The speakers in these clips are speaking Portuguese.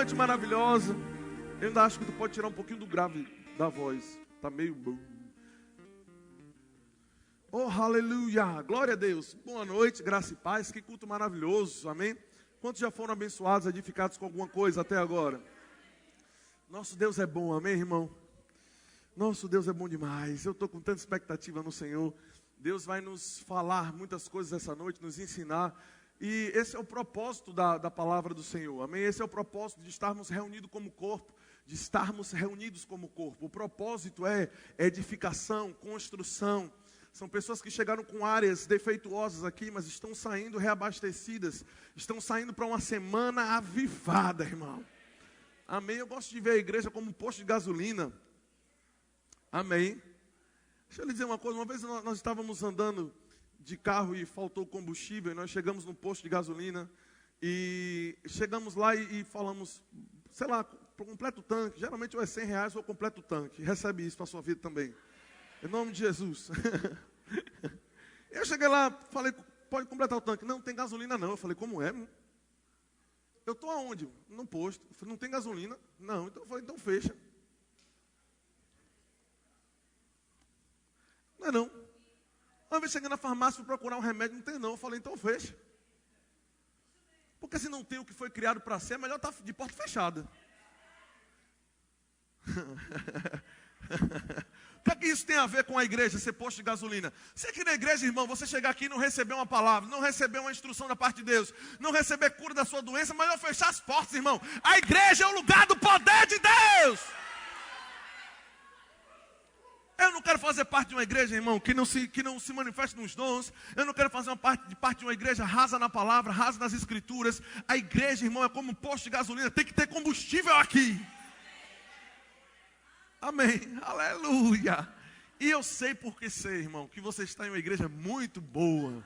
noite maravilhosa. Eu ainda acho que tu pode tirar um pouquinho do grave da voz. Tá meio... Oh, aleluia. Glória a Deus. Boa noite, graça e paz. Que culto maravilhoso. Amém? Quantos já foram abençoados, edificados com alguma coisa até agora? Nosso Deus é bom, amém, irmão? Nosso Deus é bom demais. Eu estou com tanta expectativa no Senhor. Deus vai nos falar muitas coisas essa noite, nos ensinar. E esse é o propósito da palavra do Senhor, amém? Esse é o propósito de estarmos reunidos como corpo, de estarmos reunidos como corpo. O propósito é edificação, construção. São pessoas que chegaram com áreas defeituosas aqui, mas estão saindo reabastecidas. Estão saindo para uma semana avivada, irmão. Amém? Eu gosto de ver a igreja como um posto de gasolina. Amém? Deixa eu lhe dizer uma coisa. Uma vez nós estávamos andando de carro e faltou combustível. E nós chegamos no posto de gasolina. E chegamos lá e falamos, sei lá, completa o tanque. Geralmente ou é R$100 ou completa o tanque. Recebe isso para a sua vida também. Em nome de Jesus. Eu cheguei lá, falei, pode completar o tanque. Não tem gasolina não. Eu falei, como é? Eu estou aonde? No posto. Eu falei, não tem gasolina? Não. Então eu falei, então fecha. Não é não. Uma vez cheguei na farmácia para procurar um remédio, não tem não. Eu falei, então fecha. Porque se não tem o que foi criado para ser, é melhor estar de porta fechada. O que isso tem a ver com a igreja, ser posto de gasolina? Se aqui na igreja, irmão, você chegar aqui e não receber uma palavra, não receber uma instrução da parte de Deus, não receber cura da sua doença, melhor fechar as portas, irmão. A igreja é o lugar do poder de Deus. Eu não quero fazer parte de uma igreja, irmão, que não se manifeste nos dons. Eu não quero fazer parte de uma igreja rasa na palavra, rasa nas escrituras. A igreja, irmão, é como um posto de gasolina, tem que ter combustível aqui. Amém, aleluia. E eu sei porque sei, irmão, que você está em uma igreja muito boa.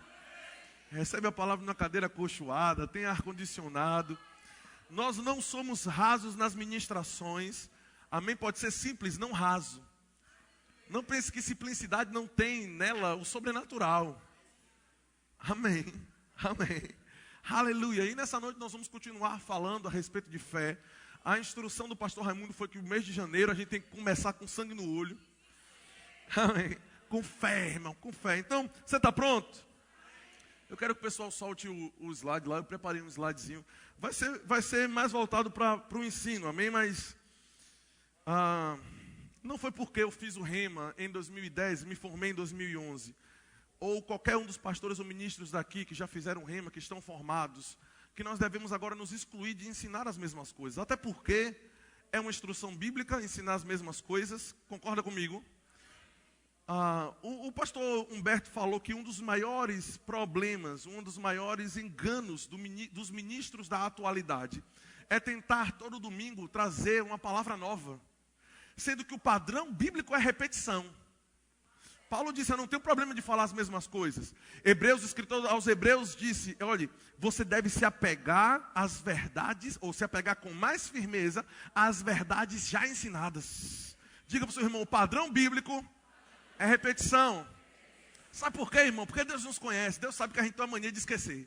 Recebe a palavra numa cadeira acolchoada, tem ar-condicionado. Nós não somos rasos nas ministrações. Amém, pode ser simples, não raso. Não pense que simplicidade não tem nela o sobrenatural. Amém, amém, aleluia. E nessa noite nós vamos continuar falando a respeito de fé. A instrução do pastor Raimundo foi que o mês de janeiro a gente tem que começar com sangue no olho. Amém. Com fé, irmão, com fé. Então, você está pronto? Eu quero que o pessoal solte o slide lá. Eu preparei um slidezinho. Vai ser mais voltado para o ensino, amém? Mas não foi porque eu fiz o Rema em 2010 e me formei em 2011. Ou qualquer um dos pastores ou ministros daqui que já fizeram Rema, que estão formados, que nós devemos agora nos excluir de ensinar as mesmas coisas. Até porque é uma instrução bíblica ensinar as mesmas coisas. Concorda comigo? O pastor Humberto falou que um dos maiores problemas, um dos maiores enganos dos ministros da atualidade é tentar todo domingo trazer uma palavra nova, sendo que o padrão bíblico é repetição. Paulo disse, eu não tenho problema de falar as mesmas coisas. O escritor aos Hebreus disse, olha, você deve se apegar às verdades, ou se apegar com mais firmeza às verdades já ensinadas. Diga para o seu irmão, o padrão bíblico é repetição. Sabe por quê, irmão? Porque Deus nos conhece, Deus sabe que a gente tem uma mania de esquecer.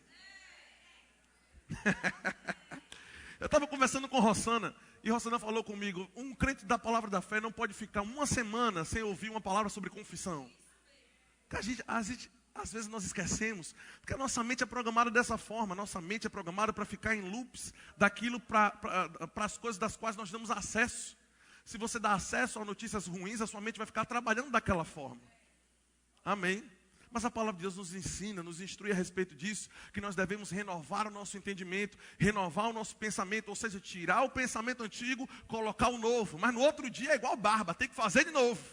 Eu estava conversando com Rossana, e Rossana falou comigo, um crente da palavra da fé não pode ficar uma semana sem ouvir uma palavra sobre confissão. Porque às vezes nós esquecemos, porque a nossa mente é programada dessa forma, nossa mente é programada para ficar em loops daquilo para as coisas das quais nós damos acesso. Se você dá acesso a notícias ruins, a sua mente vai ficar trabalhando daquela forma. Amém? Mas a palavra de Deus nos ensina, nos instrui a respeito disso, que nós devemos renovar o nosso entendimento, renovar o nosso pensamento, ou seja, tirar o pensamento antigo, colocar o novo. Mas no outro dia é igual barba, tem que fazer de novo.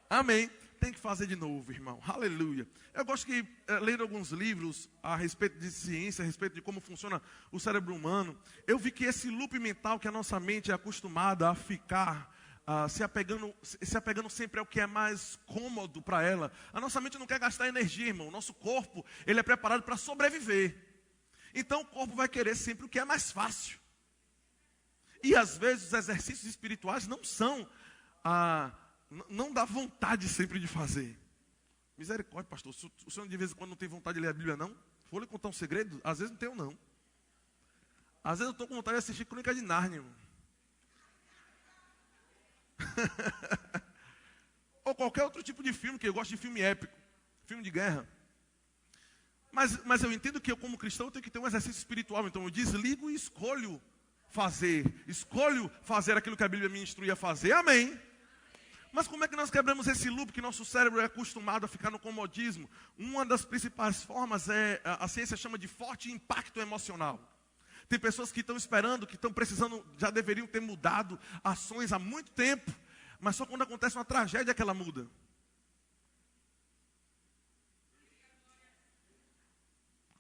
Amém? Tem que fazer de novo, irmão. Aleluia. Eu gosto de ler alguns livros a respeito de ciência, a respeito de como funciona o cérebro humano. Eu vi que esse loop mental que a nossa mente é acostumada a ficar se apegando sempre ao que é mais cômodo para ela. A nossa mente não quer gastar energia, irmão. O nosso corpo, ele é preparado para sobreviver. Então o corpo vai querer sempre o que é mais fácil. E às vezes os exercícios espirituais não dá vontade sempre de fazer. Misericórdia, pastor. O senhor de vez em quando não tem vontade de ler a Bíblia, não? Vou lhe contar um segredo? Às vezes não tenho, não. Às vezes eu estou com vontade de assistir Crônica de Nárnia, irmão. Ou qualquer outro tipo de filme, que eu gosto de filme épico, filme de guerra. Mas eu entendo que eu, como cristão, tenho que ter um exercício espiritual. Então eu desligo e escolho fazer aquilo que a Bíblia me instrui a fazer. Amém. Mas como é que nós quebramos esse loop que nosso cérebro é acostumado a ficar no comodismo? Uma das principais formas a ciência chama de forte impacto emocional. Tem pessoas que estão esperando, que estão precisando, já deveriam ter mudado ações há muito tempo, mas só quando acontece uma tragédia que ela muda.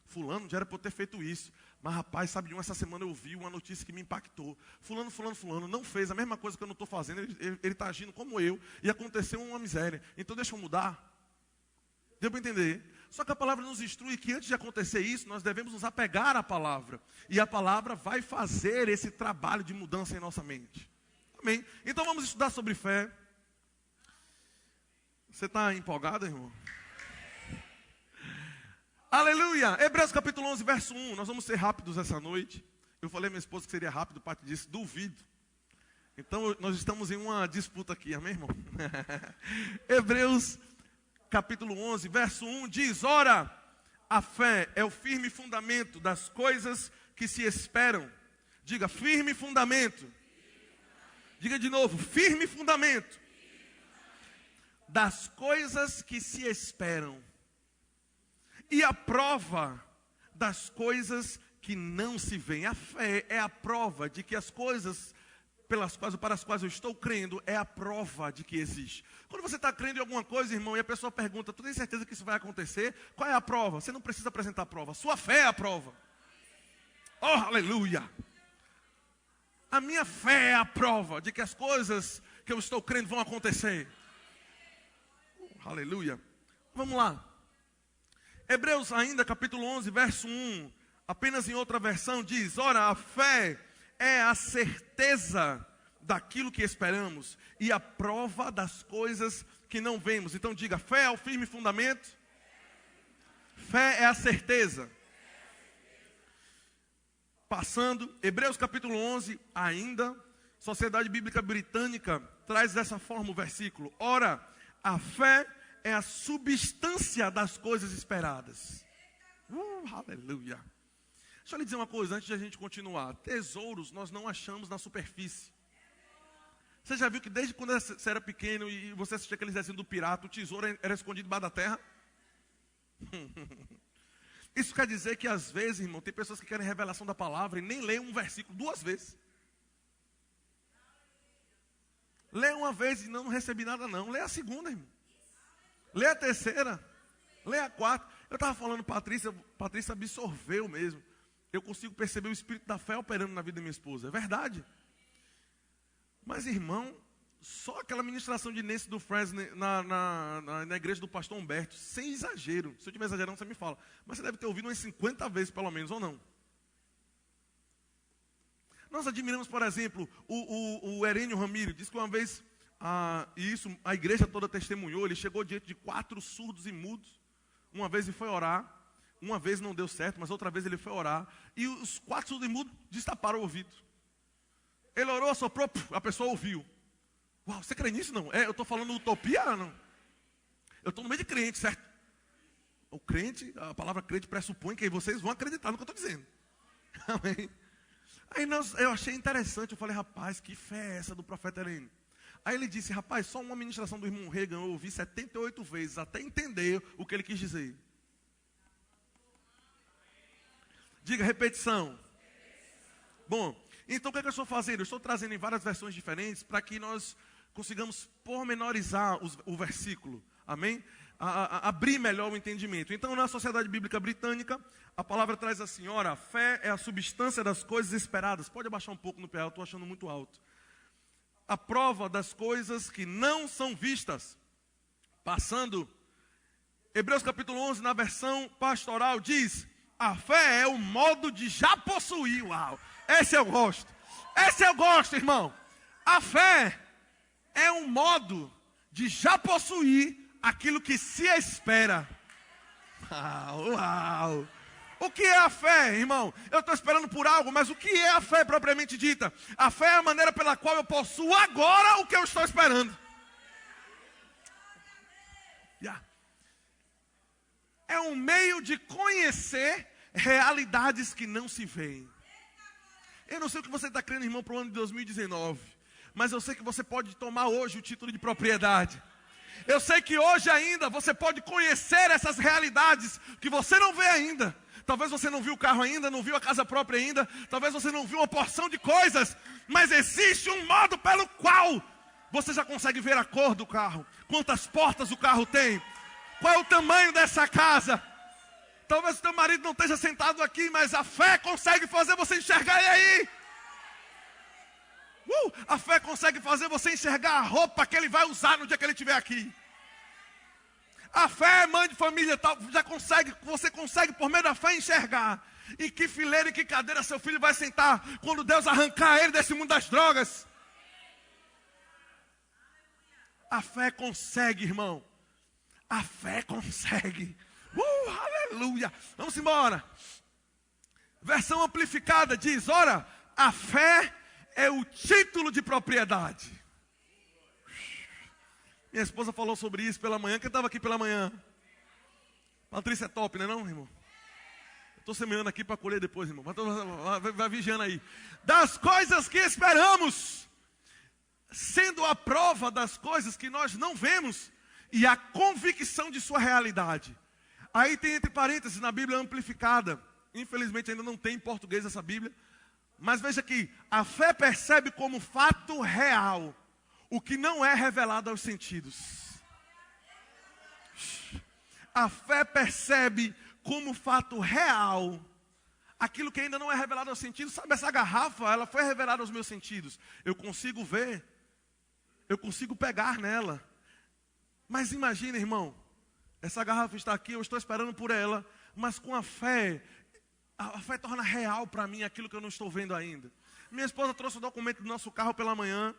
Fulano já era para eu ter feito isso. Mas rapaz, sabe de uma, essa semana eu vi uma notícia que me impactou. Fulano não fez a mesma coisa que eu não estou fazendo. Ele está agindo como eu. E aconteceu uma miséria. Então deixa eu mudar. Deu para entender? Só que a palavra nos instrui que antes de acontecer isso, nós devemos nos apegar à palavra. E a palavra vai fazer esse trabalho de mudança em nossa mente. Amém? Então vamos estudar sobre fé. Você está empolgado, irmão? Aleluia! Hebreus capítulo 11, verso 1. Nós vamos ser rápidos essa noite. Eu falei à minha esposa que seria rápido, parte disso, duvido. Então nós estamos em uma disputa aqui, amém, irmão? Hebreus capítulo 11, verso 1 diz: ora, a fé é o firme fundamento das coisas que se esperam. Diga, firme fundamento. Diga de novo, firme fundamento das coisas que se esperam. E a prova das coisas que não se veem. A fé é a prova de que as coisas para as quais eu estou crendo é a prova de que existe. Quando você está crendo em alguma coisa, irmão, e a pessoa pergunta, tu tem certeza que isso vai acontecer? Qual é a prova? Você não precisa apresentar a prova. Sua fé é a prova. Oh, aleluia! A minha fé é a prova de que as coisas que eu estou crendo vão acontecer. Oh, aleluia! Vamos lá. Hebreus ainda, capítulo 11, verso 1, apenas em outra versão, diz: ora, a fé é a certeza daquilo que esperamos e a prova das coisas que não vemos. Então diga, fé é o firme fundamento, fé é a certeza. Passando, Hebreus capítulo 11, ainda, Sociedade Bíblica Britânica traz dessa forma o versículo: ora, a fé é a substância das coisas esperadas. Aleluia. Deixa eu lhe dizer uma coisa antes de a gente continuar. Tesouros nós não achamos na superfície. Você já viu que desde quando você era pequeno e você assistia aqueles desenhos do pirata, o tesouro era escondido debaixo da terra? Isso quer dizer que às vezes, irmão, tem pessoas que querem revelação da palavra e nem leem um versículo 2 vezes. Lê uma vez e não recebi nada não. Lê a segunda, irmão. Lê a terceira, lê a quarta. Eu estava falando, Patrícia absorveu mesmo. Eu consigo perceber o espírito da fé operando na vida da minha esposa. É verdade. Mas, irmão, só aquela ministração de Nancy do Fresno na igreja do pastor Humberto, sem exagero. Se eu estiver exagerando, você me fala. Mas você deve ter ouvido umas 50 vezes, pelo menos, ou não? Nós admiramos, por exemplo, o Herênio Ramírez. Diz que uma vez... e isso a igreja toda testemunhou. Ele chegou diante de 4 surdos e mudos. Uma vez ele foi orar, uma vez não deu certo, mas outra vez ele foi orar, e os 4 surdos e mudos destaparam o ouvido. Ele orou, assoprou, a pessoa ouviu. Uau, você crê nisso? Não? Eu estou falando utopia? Não. Eu estou no meio de crente, certo? O crente, a palavra crente pressupõe que vocês vão acreditar no que eu estou dizendo. Amém? Aí eu achei interessante, eu falei, rapaz, que fé é essa do profeta Herênio? Aí ele disse, rapaz, só uma ministração do irmão Reagan eu ouvi 78 vezes, até entender o que ele quis dizer. Diga, repetição. Bom, então o que eu estou fazendo? Eu estou trazendo em várias versões diferentes para que nós consigamos pormenorizar o versículo. Amém? Abrir melhor o entendimento. Então, na Sociedade Bíblica Britânica, a palavra traz assim: ora, a fé é a substância das coisas esperadas. Pode abaixar um pouco no pé, eu estou achando muito alto. A prova das coisas que não são vistas. Passando, Hebreus capítulo 11, na versão pastoral, diz: a fé é o modo de já possuir. Uau, esse eu gosto. Esse eu gosto, irmão. A fé é um modo de já possuir aquilo que se espera. Uau. O que é a fé, irmão? Eu estou esperando por algo, mas o que é a fé propriamente dita? A fé é a maneira pela qual eu possuo agora o que eu estou esperando. É um meio de conhecer realidades que não se veem. Eu não sei o que você está crendo, irmão, para o ano de 2019. Mas eu sei que você pode tomar hoje o título de propriedade. Eu sei que hoje ainda você pode conhecer essas realidades que você não vê ainda. Talvez você não viu o carro ainda, não viu a casa própria ainda. Talvez você não viu uma porção de coisas. Mas existe um modo pelo qual você já consegue ver a cor do carro. Quantas portas o carro tem. Qual é o tamanho dessa casa. Talvez o teu marido não esteja sentado aqui, mas a fé consegue fazer você enxergar ele aí. A fé consegue fazer você enxergar a roupa que ele vai usar no dia que ele estiver aqui. A fé, mãe de família, você consegue por meio da fé enxergar em que fileira e que cadeira seu filho vai sentar quando Deus arrancar ele desse mundo das drogas. A fé consegue, irmão. A fé consegue. Aleluia. Vamos embora. Versão amplificada diz: ora, a fé é o título de propriedade. Minha esposa falou sobre isso pela manhã. Quem estava aqui pela manhã? Patrícia é top, não é não, irmão? Eu estou semeando aqui para colher depois, irmão. Vai vigiando aí. Das coisas que esperamos, sendo a prova das coisas que nós não vemos, e a convicção de sua realidade. Aí tem entre parênteses na Bíblia amplificada. Infelizmente ainda não tem em português essa Bíblia. Mas veja aqui, a fé percebe como fato real o que não é revelado aos sentidos. A fé percebe como fato real aquilo que ainda não é revelado aos sentidos. Sabe, essa garrafa, ela foi revelada aos meus sentidos. Eu consigo ver, eu consigo pegar nela. Mas imagina, irmão, essa garrafa está aqui, eu estou esperando por ela, mas com a fé torna real para mim aquilo que eu não estou vendo ainda. Minha esposa trouxe o documento do nosso carro pela manhã,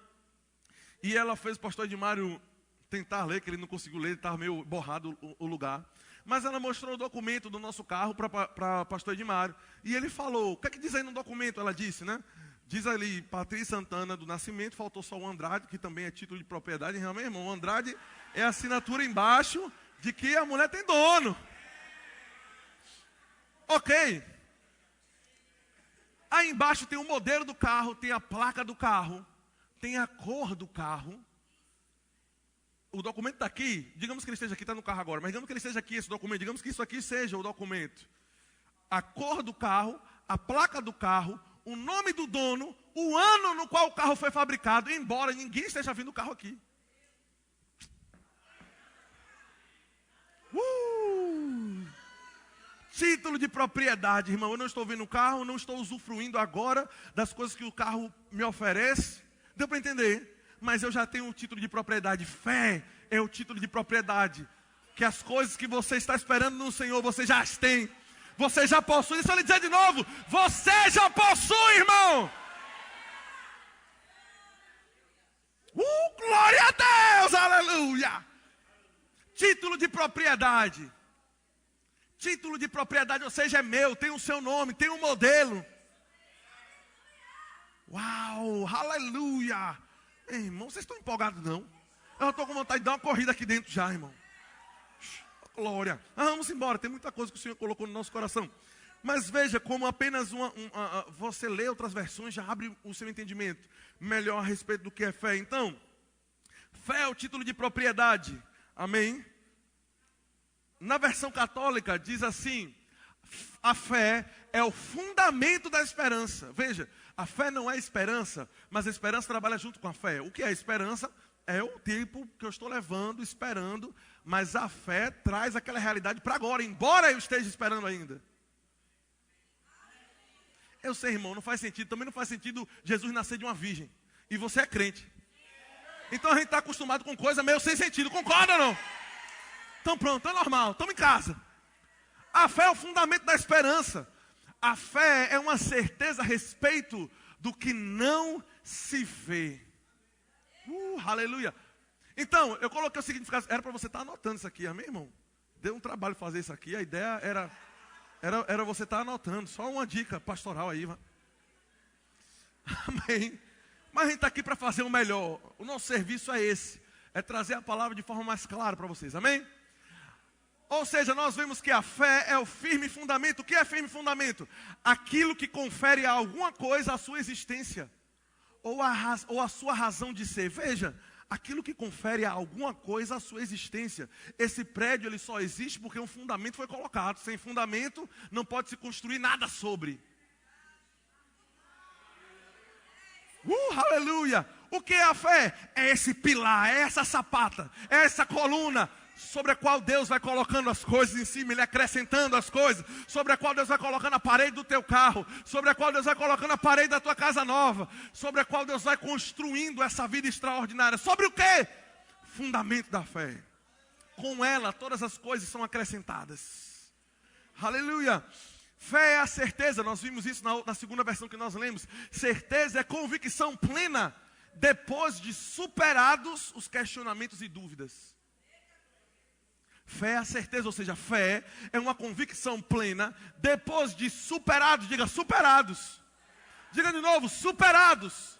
e ela fez o pastor Edmário tentar ler, que ele não conseguiu ler, estava meio borrado o lugar. Mas ela mostrou o documento do nosso carro para pastor Edmário, e ele falou: o que é que diz aí no documento? Ela disse, né? Diz ali, Patrícia Santana do Nascimento, faltou só o Andrade, que também é título de propriedade. Meu irmão, o Andrade é a assinatura embaixo de que a mulher tem dono. Ok. Aí embaixo tem o modelo do carro, tem a placa do carro, tem a cor do carro. O documento está aqui, digamos que ele esteja aqui, está no carro agora, mas digamos que ele esteja aqui, esse documento, digamos que isso aqui seja o documento. A cor do carro, a placa do carro, o nome do dono, o ano no qual o carro foi fabricado, embora ninguém esteja vendo o carro aqui. Título de propriedade, irmão. Eu não estou vendo o carro, não estou usufruindo agora das coisas que o carro me oferece. Deu para entender? Mas eu já tenho um título de propriedade. Fé é o título de propriedade. Que as coisas que você está esperando no Senhor, você já as tem. Você já possui. Deixa eu lhe dizer de novo. Você já possui, irmão. Glória a Deus, aleluia. Título de propriedade. Título de propriedade, ou seja, é meu, tem o seu nome, tem um modelo. Uau, aleluia. Ei, irmão, vocês estão empolgados não? Eu estou com vontade de dar uma corrida aqui dentro já, irmão. Glória. Vamos embora, tem muita coisa que o Senhor colocou no nosso coração. Mas veja como apenas você lê outras versões já abre o seu entendimento melhor a respeito do que é fé. Então, fé é o título de propriedade. Amém? Na versão católica diz assim: a fé é o fundamento da esperança. Veja, a fé não é esperança, mas a esperança trabalha junto com a fé. O que é esperança? É o tempo que eu estou levando, esperando, mas a fé traz aquela realidade para agora, embora eu esteja esperando ainda. Eu sei, irmão, não faz sentido, também não faz sentido Jesus nascer de uma virgem, e você é crente. Então a gente está acostumado com coisa meio sem sentido, concorda ou não? Então pronto, é normal, estamos em casa. A fé é o fundamento da esperança. A fé é uma certeza a respeito do que não se vê. Aleluia. Então, eu coloquei o seguinte, era para você estar anotando isso aqui, amém, irmão? Deu um trabalho fazer isso aqui, a ideia era Era você estar anotando, só uma dica pastoral aí. Amém. Mas a gente está aqui para fazer o melhor. O nosso serviço é esse. É trazer a palavra de forma mais clara para vocês. Amém? Ou seja, nós vemos que a fé é o firme fundamento. O que é firme fundamento? Aquilo que confere a alguma coisa a sua existência. Ou a sua razão de ser. Veja, aquilo que confere a alguma coisa a sua existência. Esse prédio ele só existe porque um fundamento foi colocado. Sem fundamento não pode se construir nada sobre. Aleluia! O que é a fé? É esse pilar, é essa sapata, é essa coluna sobre a qual Deus vai colocando as coisas em cima, Ele acrescentando as coisas, sobre a qual Deus vai colocando a parede do teu carro, sobre a qual Deus vai colocando a parede da tua casa nova, sobre a qual Deus vai construindo essa vida extraordinária. Sobre o quê? Fundamento da fé. Com ela todas as coisas são acrescentadas. Aleluia! Fé é a certeza, nós vimos isso na segunda versão que nós lemos. Certeza é convicção plena, depois de superados os questionamentos e dúvidas. Fé é a certeza, ou seja, fé é uma convicção plena, depois de superados, diga superados. Diga de novo, superados.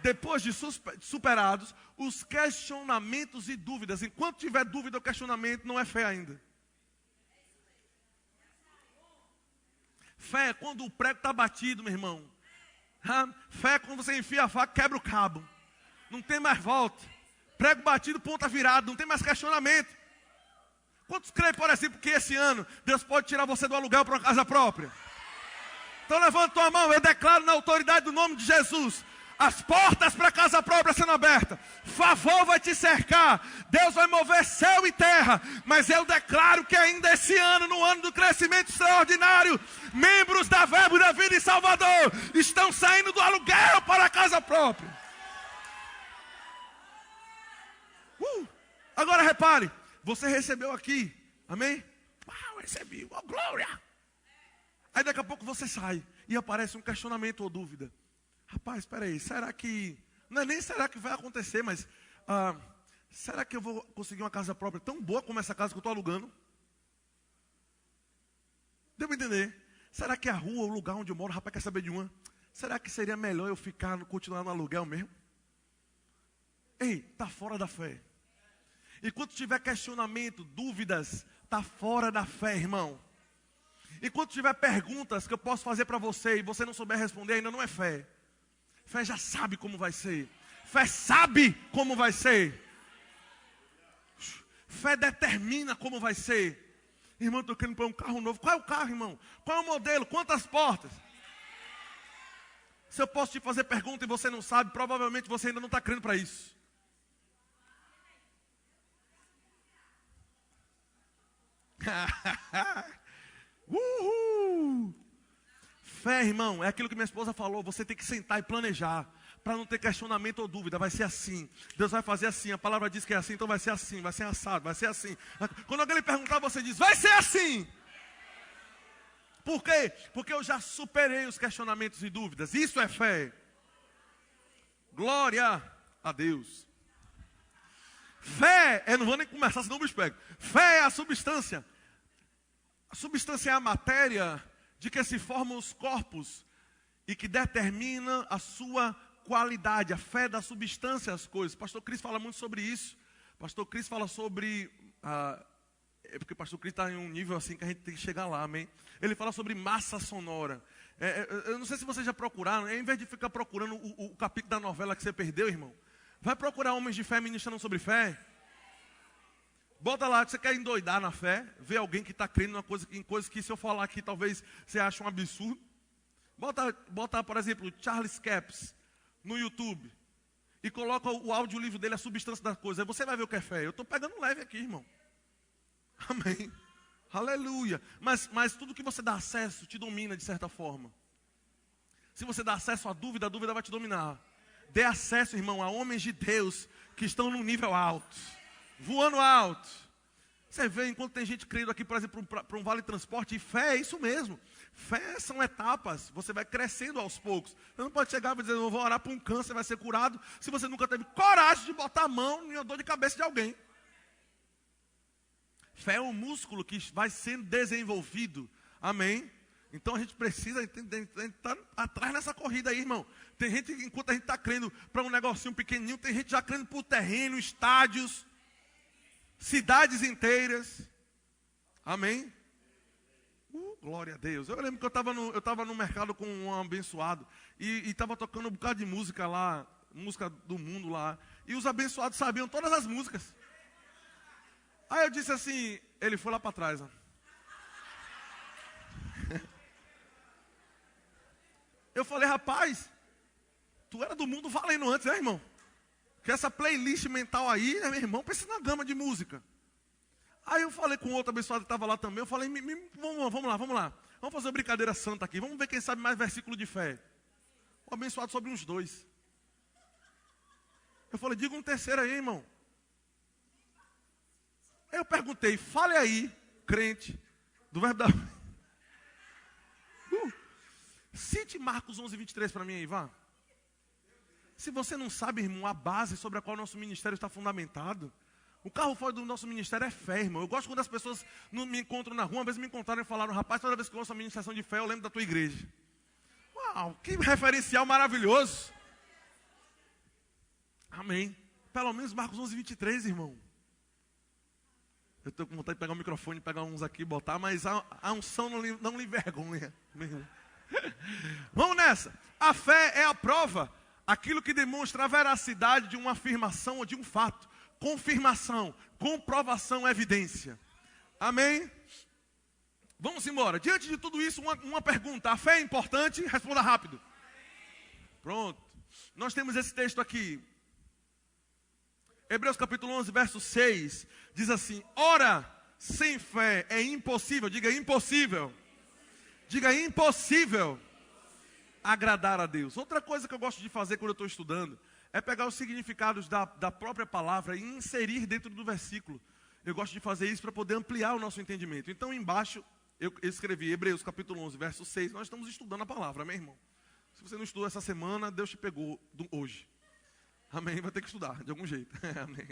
Depois de superados os questionamentos e dúvidas. Enquanto tiver dúvida ou questionamento, não é fé ainda. Fé é quando o prego está batido, meu irmão. Fé é quando você enfia a faca, quebra o cabo. Não tem mais volta. Prego batido, ponta virada, não tem mais questionamento. Quantos creem, por exemplo, que esse ano Deus pode tirar você do aluguel para uma casa própria? Então levanta tua mão, eu declaro na autoridade do nome de Jesus. As portas para a casa própria sendo abertas. Favor vai te cercar. Deus vai mover céu e terra. Mas eu declaro que ainda esse ano, no ano do crescimento extraordinário, membros da Verbo da Vida em Salvador estão saindo do aluguel para a casa própria. Agora repare, você recebeu aqui, amém? Uau, recebi, oh, glória! Aí daqui a pouco você sai e aparece um questionamento ou dúvida. Rapaz, espera aí, será que... Não é nem será que vai acontecer, mas... será que eu vou conseguir uma casa própria tão boa como essa casa que eu estou alugando? Deu para entender? Será que a rua, o lugar onde eu moro, rapaz, quer saber de uma? Será que seria melhor eu continuar no aluguel mesmo? Ei, está fora da fé. E quando tiver questionamento, dúvidas, está fora da fé, irmão. E quando tiver perguntas que eu posso fazer para você e você não souber responder, ainda não é fé. Fé já sabe como vai ser. Fé sabe como vai ser. Fé determina como vai ser. Irmão, estou querendo pôr um carro novo. Qual é o carro, irmão? Qual é o modelo? Quantas portas? Se eu posso te fazer pergunta e você não sabe, provavelmente você ainda não está crendo para isso. Uhul! Fé, irmão, é aquilo que minha esposa falou. Você tem que sentar e planejar, para não ter questionamento ou dúvida. Vai ser assim, Deus vai fazer assim. A palavra diz que é assim, então vai ser assim. Vai ser assado, vai ser assim. Quando alguém lhe perguntar, você diz, vai ser assim. Por quê? Porque eu já superei os questionamentos e dúvidas. Isso é fé. Glória a Deus. Fé, eu não vou nem começar, senão eu me pego. Fé é a substância. A substância é a matéria de que se formam os corpos e que determina a sua qualidade. A fé da substância às coisas. Pastor Cris fala muito sobre isso. Pastor Cris fala sobre... é porque o pastor Cris está em um nível assim que a gente tem que chegar lá, amém? Ele fala sobre massa sonora. Eu não sei se vocês já procuraram, em vez de ficar procurando o capítulo da novela que você perdeu, irmão, vai procurar homens de fé ministrando sobre fé. Bota lá que você quer endoidar na fé, ver alguém que está crendo em coisas que se eu falar aqui talvez você ache um absurdo. Bota, por exemplo, Charles Capps no YouTube e coloca o audiolivro dele, a substância das coisas. Aí você vai ver o que é fé. Eu estou pegando leve aqui, irmão. Amém. Aleluia. Mas tudo que você dá acesso te domina de certa forma. Se você dá acesso à dúvida, a dúvida vai te dominar. Dê acesso, irmão, a homens de Deus que estão num nível alto, voando alto. Você vê, enquanto tem gente crendo aqui, por exemplo, para um vale transporte, e fé é isso mesmo. Fé são etapas, você vai crescendo aos poucos. Você não pode chegar e dizer, eu vou orar por um câncer, vai ser curado, se você nunca teve coragem de botar a mão em uma dor de cabeça de alguém. Fé é um músculo que vai sendo desenvolvido Amém? Então a gente precisa estar atrás nessa corrida aí, irmão. Tem gente, enquanto a gente está crendo para um negocinho pequenininho, tem gente já crendo por terreno, estádios, cidades inteiras. Amém? Glória a Deus. Eu lembro que eu estava no mercado com um abençoado e estava tocando um bocado de música lá, música do mundo lá. E os abençoados sabiam todas as músicas. Aí eu disse assim, ele foi lá para trás, ó. Eu falei, rapaz, tu era do mundo valendo antes, né, irmão? Que essa playlist mental aí, né, meu irmão, pensa na gama de música. Aí eu falei com outro abençoado que estava lá também, eu falei, vamos lá. Vamos fazer uma brincadeira santa aqui, vamos ver quem sabe mais versículo de fé. O abençoado sobre uns 2. Eu falei, diga um terceiro aí, irmão. Aí eu perguntei, fale aí, crente, do verbo da... Cite Marcos 11:23 para mim aí, vá. Se você não sabe, irmão, a base sobre a qual o nosso ministério está fundamentado, o carro forte do nosso ministério é fé, irmão. Eu gosto quando as pessoas não me encontram na rua, às vezes me encontraram e falaram, rapaz, toda vez que eu ouço a ministração de fé, eu lembro da tua igreja. Uau, que referencial maravilhoso. Amém. Pelo menos Marcos 11:23, irmão. Eu estou com vontade de pegar o microfone, pegar uns aqui e botar, mas a unção não lhe envergonha. Vamos nessa. A fé é a prova, aquilo que demonstra a veracidade de uma afirmação ou de um fato. Confirmação, comprovação, evidência. Amém? Vamos embora. Diante de tudo isso, uma pergunta. A fé é importante? Responda rápido. Pronto. Nós temos esse texto aqui. Hebreus capítulo 11, verso 6. Diz assim, ora, sem fé é impossível. Diga impossível. Diga impossível agradar a Deus. Outra coisa que eu gosto de fazer quando eu estou estudando é pegar os significados da própria palavra e inserir dentro do versículo. Eu gosto de fazer isso para poder ampliar o nosso entendimento. Então, embaixo, eu escrevi Hebreus capítulo 11, verso 6. Nós estamos estudando a palavra, amém, irmão? Se você não estudou essa semana, Deus te pegou hoje. Amém? Vai ter que estudar, de algum jeito. Amém.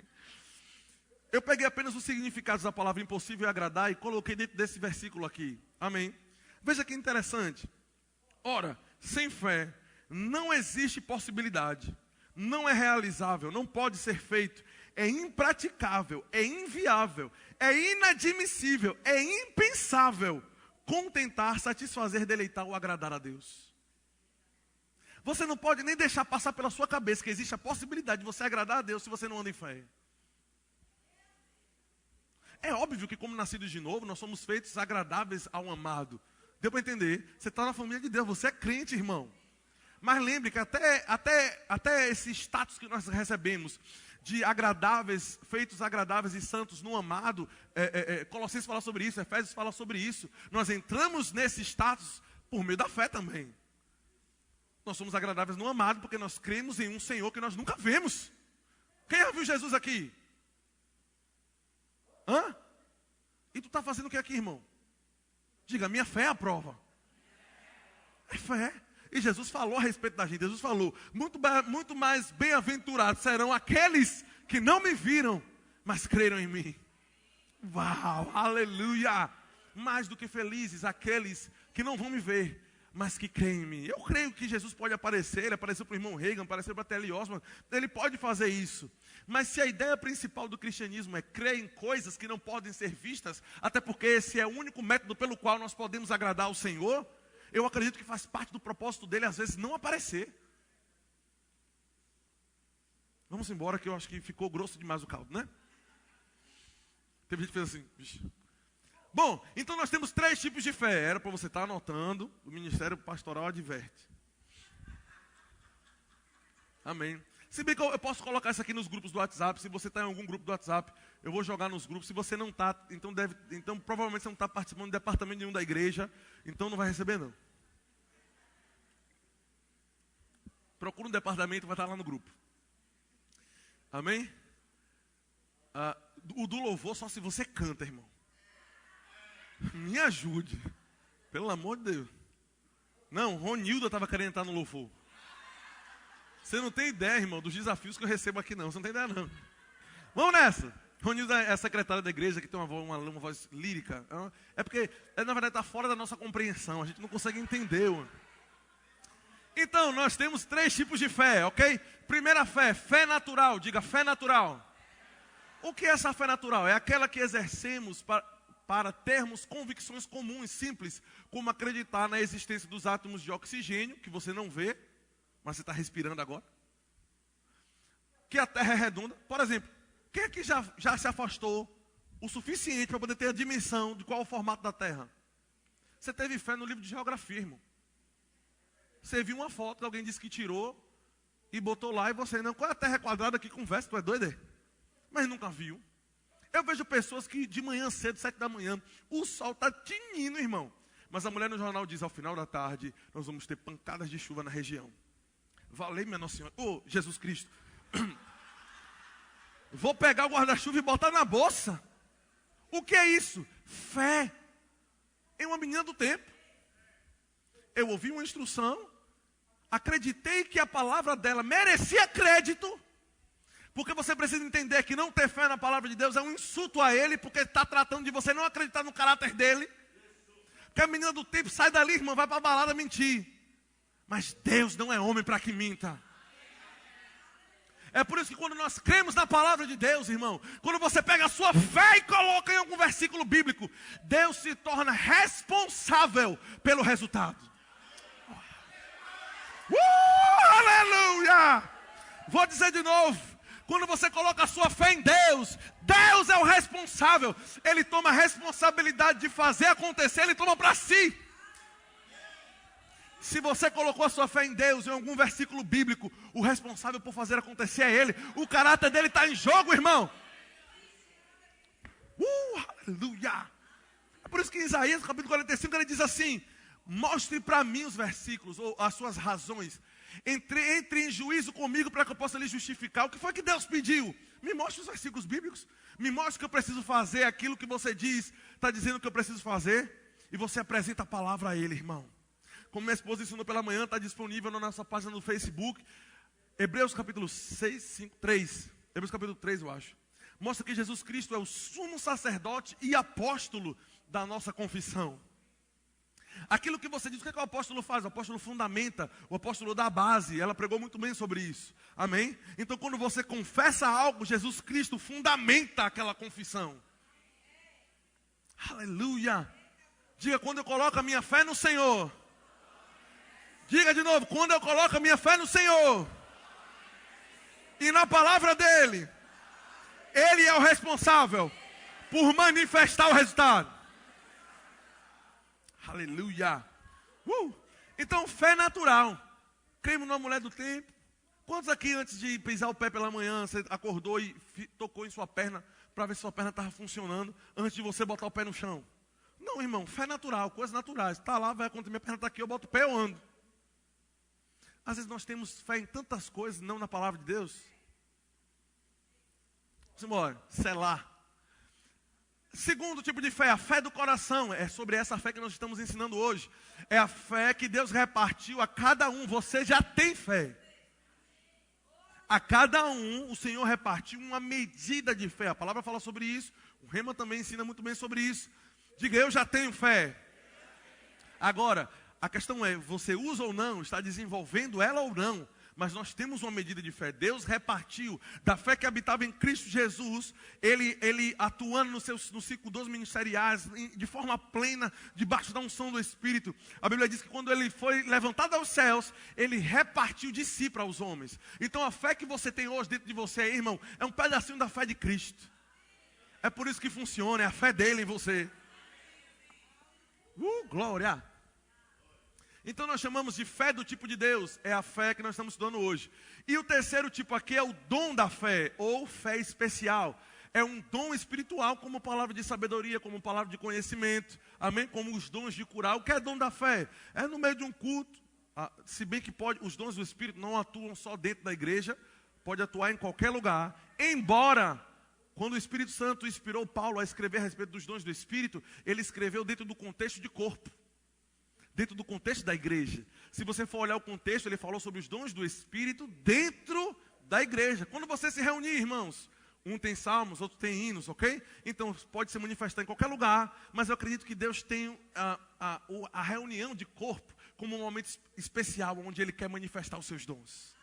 Eu peguei apenas os significados da palavra impossível e agradar e coloquei dentro desse versículo aqui. Amém? Veja que interessante. Ora, sem fé não existe possibilidade, não é realizável, não pode ser feito, é impraticável, é inviável, é inadmissível, é impensável contentar, satisfazer, deleitar ou agradar a Deus. Você não pode nem deixar passar pela sua cabeça que existe a possibilidade de você agradar a Deus se você não anda em fé. É óbvio que como nascidos de novo, nós somos feitos agradáveis ao amado. Deu para entender? Você está na família de Deus, você é crente, irmão. Mas lembre que até esse status que nós recebemos de agradáveis, feitos agradáveis e santos no amado, Colossenses fala sobre isso, Efésios fala sobre isso. Nós entramos nesse status por meio da fé também. Nós somos agradáveis no amado porque nós cremos em um Senhor que nós nunca vemos. Quem já viu Jesus aqui? Hã? E tu está fazendo o que aqui, irmão? Diga, minha fé é a prova. É fé. E Jesus falou a respeito da gente. Jesus falou, muito mais bem-aventurados serão aqueles que não me viram, mas creram em mim. Uau, aleluia. Mais do que felizes aqueles que não vão me ver, mas que creem em mim. Eu creio que Jesus pode aparecer, ele apareceu para o irmão Reagan, apareceu para a Telly Osman, ele pode fazer isso. Mas se a ideia principal do cristianismo é crer em coisas que não podem ser vistas, até porque esse é o único método pelo qual nós podemos agradar ao Senhor, eu acredito que faz parte do propósito dele, às vezes, não aparecer. Vamos embora, que eu acho que ficou grosso demais o caldo, né? Teve gente que fez assim. Vixe. Bom, então nós temos 3 tipos de fé. Era para você estar anotando, o Ministério Pastoral adverte. Amém. Se bem que eu posso colocar isso aqui nos grupos do WhatsApp. Se você está em algum grupo do WhatsApp, eu vou jogar nos grupos. Se você não está, então provavelmente você não está participando do departamento nenhum da igreja. Então não vai receber, não. Procura um departamento, vai estar lá no grupo. Amém? O do louvor só se você canta, irmão. Me ajude. Pelo amor de Deus. Não, Ronilda estava querendo entrar no louvor. Você não tem ideia, irmão, dos desafios que eu recebo aqui, não. Você não tem ideia, não. Vamos nessa. Ronilda é a secretária da igreja, que tem uma voz lírica. É porque, na verdade, está fora da nossa compreensão. A gente não consegue entender. Então, nós temos 3 tipos de fé, ok? Primeira fé natural. Diga, fé natural. O que é essa fé natural? É aquela que exercemos para termos convicções comuns, simples, como acreditar na existência dos átomos de oxigênio, que você não vê, mas você está respirando agora. Que a Terra é redonda. Por exemplo, quem aqui já se afastou o suficiente para poder ter a dimensão de qual é o formato da Terra? Você teve fé no livro de geografia, irmão. Você viu uma foto que alguém disse que tirou e botou lá e você não. Qual é a Terra quadrada que conversa? Tu é doido, é? Mas nunca viu. Eu vejo pessoas que de manhã cedo, 7 da manhã, o sol está tinindo, irmão. Mas a mulher no jornal diz, ao final da tarde, nós vamos ter pancadas de chuva na região. Valeu, minha Nossa Senhora. Ô, Jesus Cristo. Vou pegar o guarda-chuva e botar na bolsa. O que é isso? Fé. Em uma menina do tempo. Eu ouvi uma instrução, acreditei que a palavra dela merecia crédito, porque você precisa entender que não ter fé na palavra de Deus é um insulto a Ele, porque está tratando de você não acreditar no caráter dele. Porque a menina do tempo sai dali, irmão, vai para a balada mentir. Mas Deus não é homem para que minta. É por isso que quando nós cremos na palavra de Deus, irmão, quando você pega a sua fé e coloca em algum versículo bíblico, Deus se torna responsável pelo resultado. Aleluia! Vou dizer de novo. Quando você coloca a sua fé em Deus, Deus é o responsável. Ele toma a responsabilidade de fazer acontecer, Ele toma para si. Se você colocou a sua fé em Deus, em algum versículo bíblico, o responsável por fazer acontecer é Ele. O caráter dele está em jogo, irmão. Aleluia! É por isso que em Isaías, capítulo 45, ele diz assim: mostre para mim os versículos, ou as suas razões. Entre em juízo comigo para que eu possa lhe justificar. O que foi que Deus pediu? Me mostre os versículos bíblicos. Me mostre que eu preciso fazer aquilo que você diz, está dizendo que eu preciso fazer. E você apresenta a palavra a Ele, irmão. Como minha esposa ensinou pela manhã, está disponível na nossa página no Facebook. Hebreus capítulo 3. Hebreus capítulo 3, eu acho. Mostra que Jesus Cristo é o sumo sacerdote e apóstolo da nossa confissão. Aquilo que você diz, o que é que o apóstolo faz? O apóstolo fundamenta, o apóstolo dá base. Ela pregou muito bem sobre isso. Amém? Então quando você confessa algo, Jesus Cristo fundamenta aquela confissão. Aleluia! Diga, quando eu coloco a minha fé no Senhor. Diga de novo, quando eu coloco a minha fé no Senhor e na palavra dEle, Ele é o responsável por manifestar o resultado. Aleluia. Então, fé natural. Cremos numa mulher do tempo. Quantos aqui, antes de pisar o pé pela manhã, você acordou e tocou em sua perna para ver se sua perna estava funcionando antes de você botar o pé no chão? Não, irmão, fé natural, coisas naturais. Está lá, vai acontecer, minha perna está aqui, eu boto o pé, eu ando. Às vezes nós temos fé em tantas coisas, não na palavra de Deus. Vamos embora, selar. Segundo tipo de fé, a fé do coração. É sobre essa fé que nós estamos ensinando hoje. É a fé que Deus repartiu a cada um. Você já tem fé. A cada um, o Senhor repartiu uma medida de fé. A palavra fala sobre isso. O Rema também ensina muito bem sobre isso. Diga, eu já tenho fé. Agora, a questão é, você usa ou não, está desenvolvendo ela ou não. Mas nós temos uma medida de fé. Deus repartiu da fé que habitava em Cristo Jesus, Ele atuando nos ciclo dos ministeriais, de forma plena, debaixo da unção do Espírito. A Bíblia diz que quando Ele foi levantado aos céus, Ele repartiu de si para os homens. Então a fé que você tem hoje dentro de você, irmão, é um pedacinho da fé de Cristo. É por isso que funciona, é a fé dele em você. Glória! Então nós chamamos de fé do tipo de Deus, é a fé que nós estamos estudando hoje. E o terceiro tipo aqui é o dom da fé, ou fé especial. É um dom espiritual, como palavra de sabedoria, como palavra de conhecimento, amém? Como os dons de curar. O que é dom da fé? É no meio de um culto, se bem que os dons do Espírito não atuam só dentro da igreja, pode atuar em qualquer lugar. Embora, quando o Espírito Santo inspirou Paulo a escrever a respeito dos dons do Espírito, ele escreveu dentro do contexto de corpo. Dentro do contexto da igreja. Se você for olhar o contexto, ele falou sobre os dons do Espírito dentro da igreja. Quando você se reunir, irmãos, Um tem salmos, outro tem hinos, ok? Então pode se manifestar em qualquer lugar, mas eu acredito que Deus tem a reunião de corpo como um momento especial, onde Ele quer manifestar os seus dons.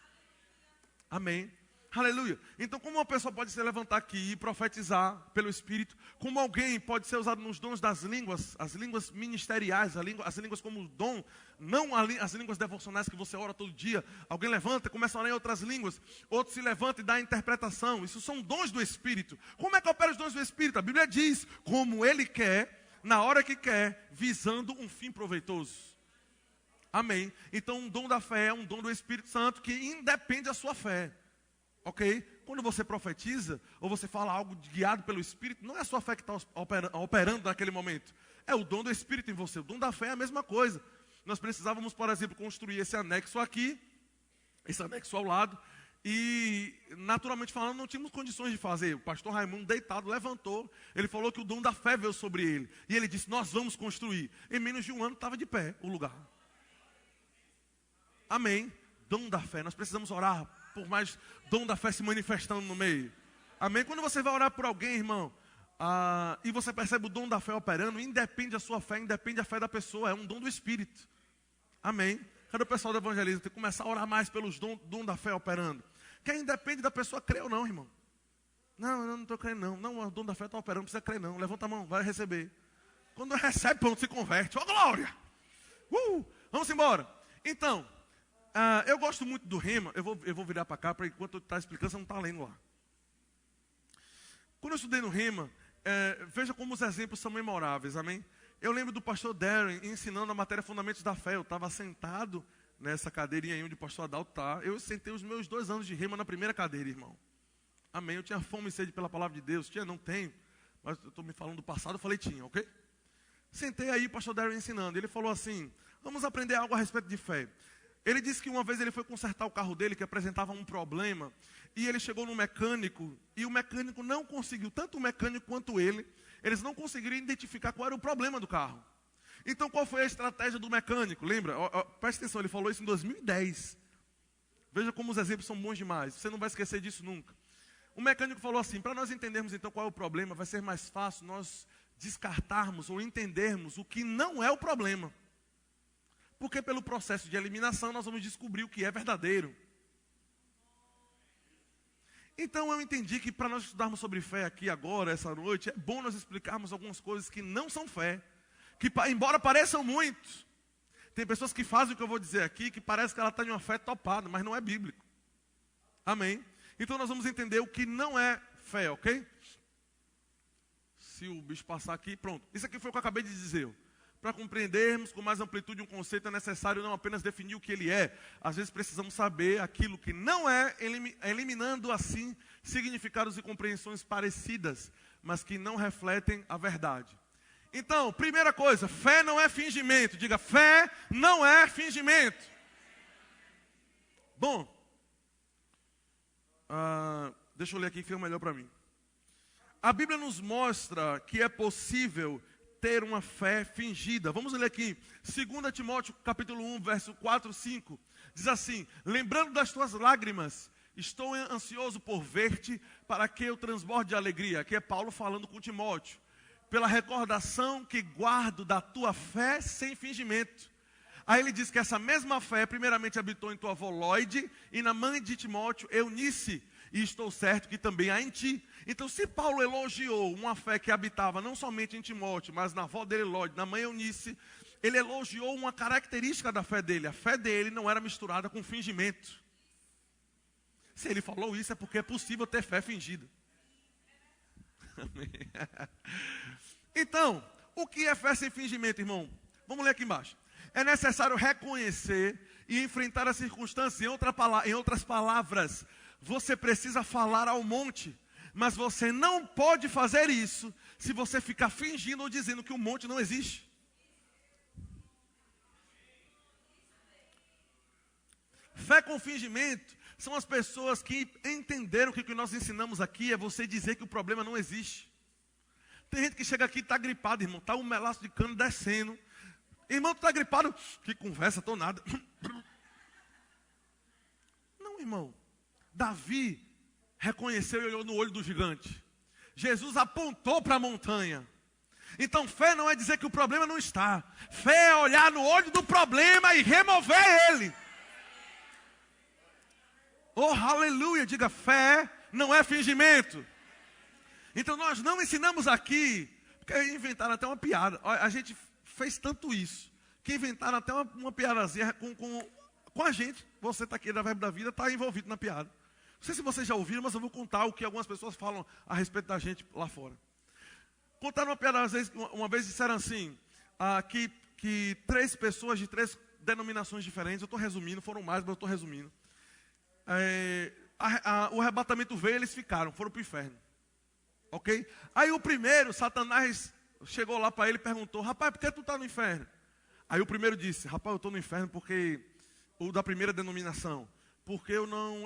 Amém. Aleluia. Então, como uma pessoa pode se levantar aqui e profetizar pelo Espírito, como alguém pode ser usado nos dons das línguas, as línguas ministeriais, as línguas como dom, não as línguas devocionais que você ora todo dia. Alguém levanta e começa a orar em outras línguas, outro se levanta e dá a interpretação. Isso são dons do Espírito. Como é que opera os dons do Espírito? A Bíblia diz, como Ele quer, na hora que quer, visando um fim proveitoso. Amém. Então, um dom da fé é um dom do Espírito Santo que independe da sua fé. Ok? Quando você profetiza, ou você fala algo guiado pelo Espírito, não é a sua fé que está operando naquele momento. É o dom do Espírito em você. O dom da fé é a mesma coisa. Nós precisávamos, por exemplo, construir esse anexo aqui, esse anexo ao lado, e, naturalmente falando, não tínhamos condições de fazer. O pastor Raimundo, deitado, levantou, ele falou que o dom da fé veio sobre ele. E ele disse, nós vamos construir. Em menos de um ano estava de pé o lugar. Amém. Dom da fé. Nós precisamos orar por mais dom da fé se manifestando no meio. Amém? Quando você vai orar por alguém, irmão, e você percebe o dom da fé operando, independe da sua fé, independe da fé da pessoa, é um dom do Espírito. Amém? Cadê o pessoal do evangelismo? Tem que começar a orar mais pelos dom da fé operando. Que independe da pessoa crer ou não, irmão. Não, eu não estou crendo não. Não, o dom da fé está operando, não precisa crer não. Levanta a mão, vai receber. Quando recebe, pronto, se converte. Ó, glória! Vamos embora. Então, eu gosto muito do rema. Eu vou virar para cá, para enquanto eu estou explicando, você não está lendo lá. Quando eu estudei no rema, veja como os exemplos são memoráveis, amém? Eu lembro do pastor Darren ensinando a matéria Fundamentos da Fé. Eu estava sentado nessa cadeirinha aí onde o pastor Adalto está. Eu sentei os meus 2 anos de rema na primeira cadeira, irmão. Amém? Eu tinha fome e sede pela palavra de Deus. Não tenho. Mas eu estou me falando do passado, eu falei tinha, ok? Sentei aí o pastor Darren ensinando. Ele falou assim, vamos aprender algo a respeito de fé. Ele disse que uma vez ele foi consertar o carro dele, que apresentava um problema, e ele chegou no mecânico, e o mecânico não conseguiu, tanto o mecânico quanto ele, eles não conseguiram identificar qual era o problema do carro. Então, qual foi a estratégia do mecânico? Lembra? Presta atenção, ele falou isso em 2010. Veja como os exemplos são bons demais, você não vai esquecer disso nunca. O mecânico falou assim, para nós entendermos então qual é o problema, vai ser mais fácil nós descartarmos ou entendermos o que não é o problema. Porque pelo processo de eliminação nós vamos descobrir o que é verdadeiro. Então eu entendi que para nós estudarmos sobre fé aqui agora, essa noite, é bom nós explicarmos algumas coisas que não são fé. Que embora pareçam muito, tem pessoas que fazem o que eu vou dizer aqui, que parece que ela está em uma fé topada, mas não é bíblico. Amém? Então nós vamos entender o que não é fé, ok? Se o bicho passar aqui, pronto. Isso aqui foi o que eu acabei de dizer. Para compreendermos com mais amplitude um conceito, é necessário não apenas definir o que ele é. Às vezes precisamos saber aquilo que não é, eliminando assim significados e compreensões parecidas, mas que não refletem a verdade. Então, primeira coisa, fé não é fingimento. Diga, fé não é fingimento. Bom, deixa eu ler aqui que fica melhor para mim. A Bíblia nos mostra que é possível ter uma fé fingida. Vamos ler aqui, 2 Timóteo capítulo 1, verso 4, 5. Diz assim, lembrando das tuas lágrimas, estou ansioso por ver-te, para que eu transborde de alegria. Aqui é Paulo falando com Timóteo. Pela recordação que guardo da tua fé sem fingimento. Aí ele diz que essa mesma fé, primeiramente habitou em tua avó Lóide, e na mãe de Timóteo, Eunice. E estou certo que também há em ti. Então, se Paulo elogiou uma fé que habitava não somente em Timóteo, mas na avó dele, Lóide, na mãe Eunice, ele elogiou uma característica da fé dele. A fé dele não era misturada com fingimento. Se ele falou isso, é porque é possível ter fé fingida. Então, o que é fé sem fingimento, irmão? Vamos ler aqui embaixo. É necessário reconhecer e enfrentar as circunstâncias. Em outras palavras, você precisa falar ao monte, mas você não pode fazer isso se você ficar fingindo ou dizendo que o monte não existe. Fé com fingimento são as pessoas que entenderam que o que nós ensinamos aqui é você dizer que o problema não existe. Tem gente que chega aqui e está gripado, irmão, está um melaço de cano descendo. Irmão, tu está gripado? Que conversa, estou nada. Não, irmão. Davi reconheceu e olhou no olho do gigante. Jesus apontou para a montanha. Então fé não é dizer que o problema não está. Fé é olhar no olho do problema e remover ele. Oh, aleluia, diga, fé não é fingimento. Então nós não ensinamos aqui, porque inventaram até uma piada. A gente fez tanto isso, que inventaram até uma piadazinha com a gente. Você está aqui da Verbo da Vida, está envolvido na piada. Não sei se vocês já ouviram, mas eu vou contar o que algumas pessoas falam a respeito da gente lá fora. Contaram uma piada, uma vez disseram assim, que 3 pessoas de 3 denominações diferentes, eu estou resumindo, foram mais, mas eu estou resumindo. O arrebatamento veio, eles foram para o inferno. Ok? Aí o primeiro, Satanás, chegou lá para ele e perguntou, rapaz, por que tu está no inferno? Aí o primeiro disse, rapaz, eu estou no inferno porque, o da primeira denominação, porque eu não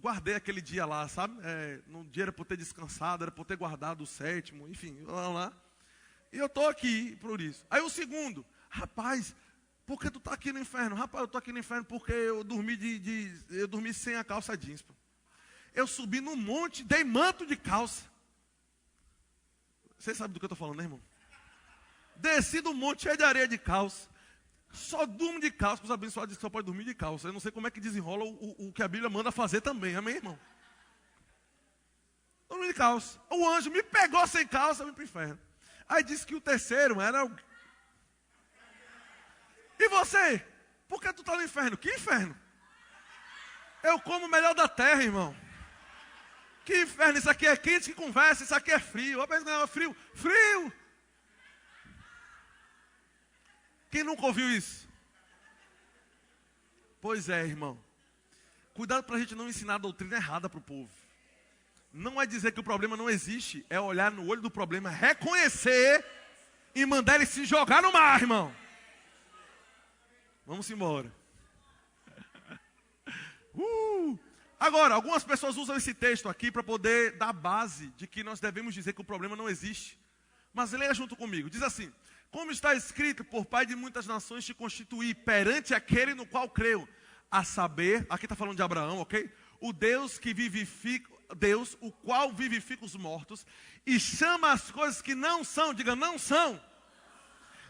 guardei aquele dia lá, sabe? No dia era para eu ter descansado, era para eu ter guardado o 7º, enfim, lá. E eu estou aqui por isso. Aí o segundo, rapaz, por que tu está aqui no inferno? Rapaz, eu estou aqui no inferno porque eu dormi eu dormi sem a calça jeans. Pô. Eu subi no monte, dei manto de calça. Vocês sabem do que eu estou falando, né, irmão? Desci do monte cheio de areia de calça. Só durmo de calça, porque os abençoados dizem que só pode dormir de calça. Eu não sei como é que desenrola o que a Bíblia manda fazer também, amém, irmão? Dormi de calça. O anjo me pegou sem calça, eu vim para o inferno. Aí disse que o terceiro era o... E você? Por que tu está no inferno? Que inferno? Eu como o melhor da terra, irmão. Que inferno? Isso aqui é quente que conversa, isso aqui é frio. Eu penso, não, frio. Frio! Quem nunca ouviu isso? Pois é, irmão. Cuidado para a gente não ensinar a doutrina errada para o povo. Não é dizer que o problema não existe, é olhar no olho do problema, reconhecer e mandar ele se jogar no mar, irmão. Vamos embora. Agora, algumas pessoas usam esse texto aqui para poder dar base de que nós devemos dizer que o problema não existe. Mas leia junto comigo. Diz assim, como está escrito, por Pai de muitas nações te constituí perante aquele no qual creu. A saber, aqui está falando de Abraão, ok? O Deus que vivifica, Deus, o qual vivifica os mortos e chama as coisas que não são, diga, não são.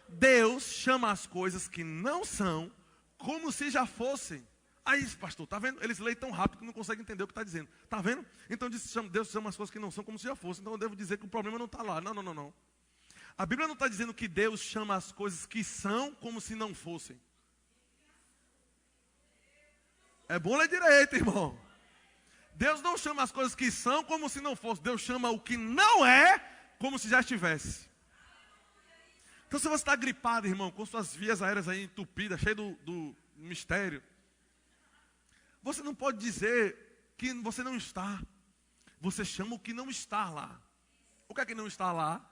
Deus chama as coisas que não são como se já fossem. Aí, pastor, tá vendo? Eles leem tão rápido que não conseguem entender o que está dizendo. Tá vendo? Então Deus chama as coisas que não são como se já fossem. Então eu devo dizer que o problema não está lá. Não. A Bíblia não está dizendo que Deus chama as coisas que são como se não fossem. É bom ler direito, irmão. Deus não chama as coisas que são como se não fossem. Deus chama o que não é como se já estivesse. Então se você está gripado, irmão, com suas vias aéreas aí entupidas, cheio do mistério, você não pode dizer que você não está. Você chama o que não está lá. O que é que não está lá?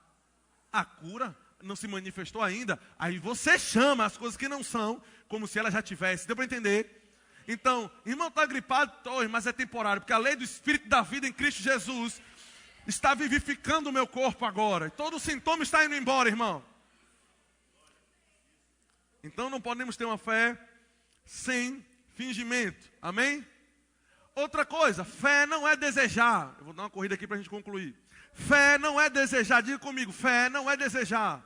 A cura não se manifestou ainda. Aí você chama as coisas que não são como se ela já tivesse. Deu para entender? Então, irmão, está gripado? Tô, mas é temporário. Porque a lei do Espírito da vida em Cristo Jesus está vivificando o meu corpo agora. Todo sintoma está indo embora, irmão. Então não podemos ter uma fé sem fingimento. Amém? Outra coisa, fé não é desejar. Eu vou dar uma corrida aqui para a gente concluir. Fé não é desejar. Diga comigo, fé não é desejar.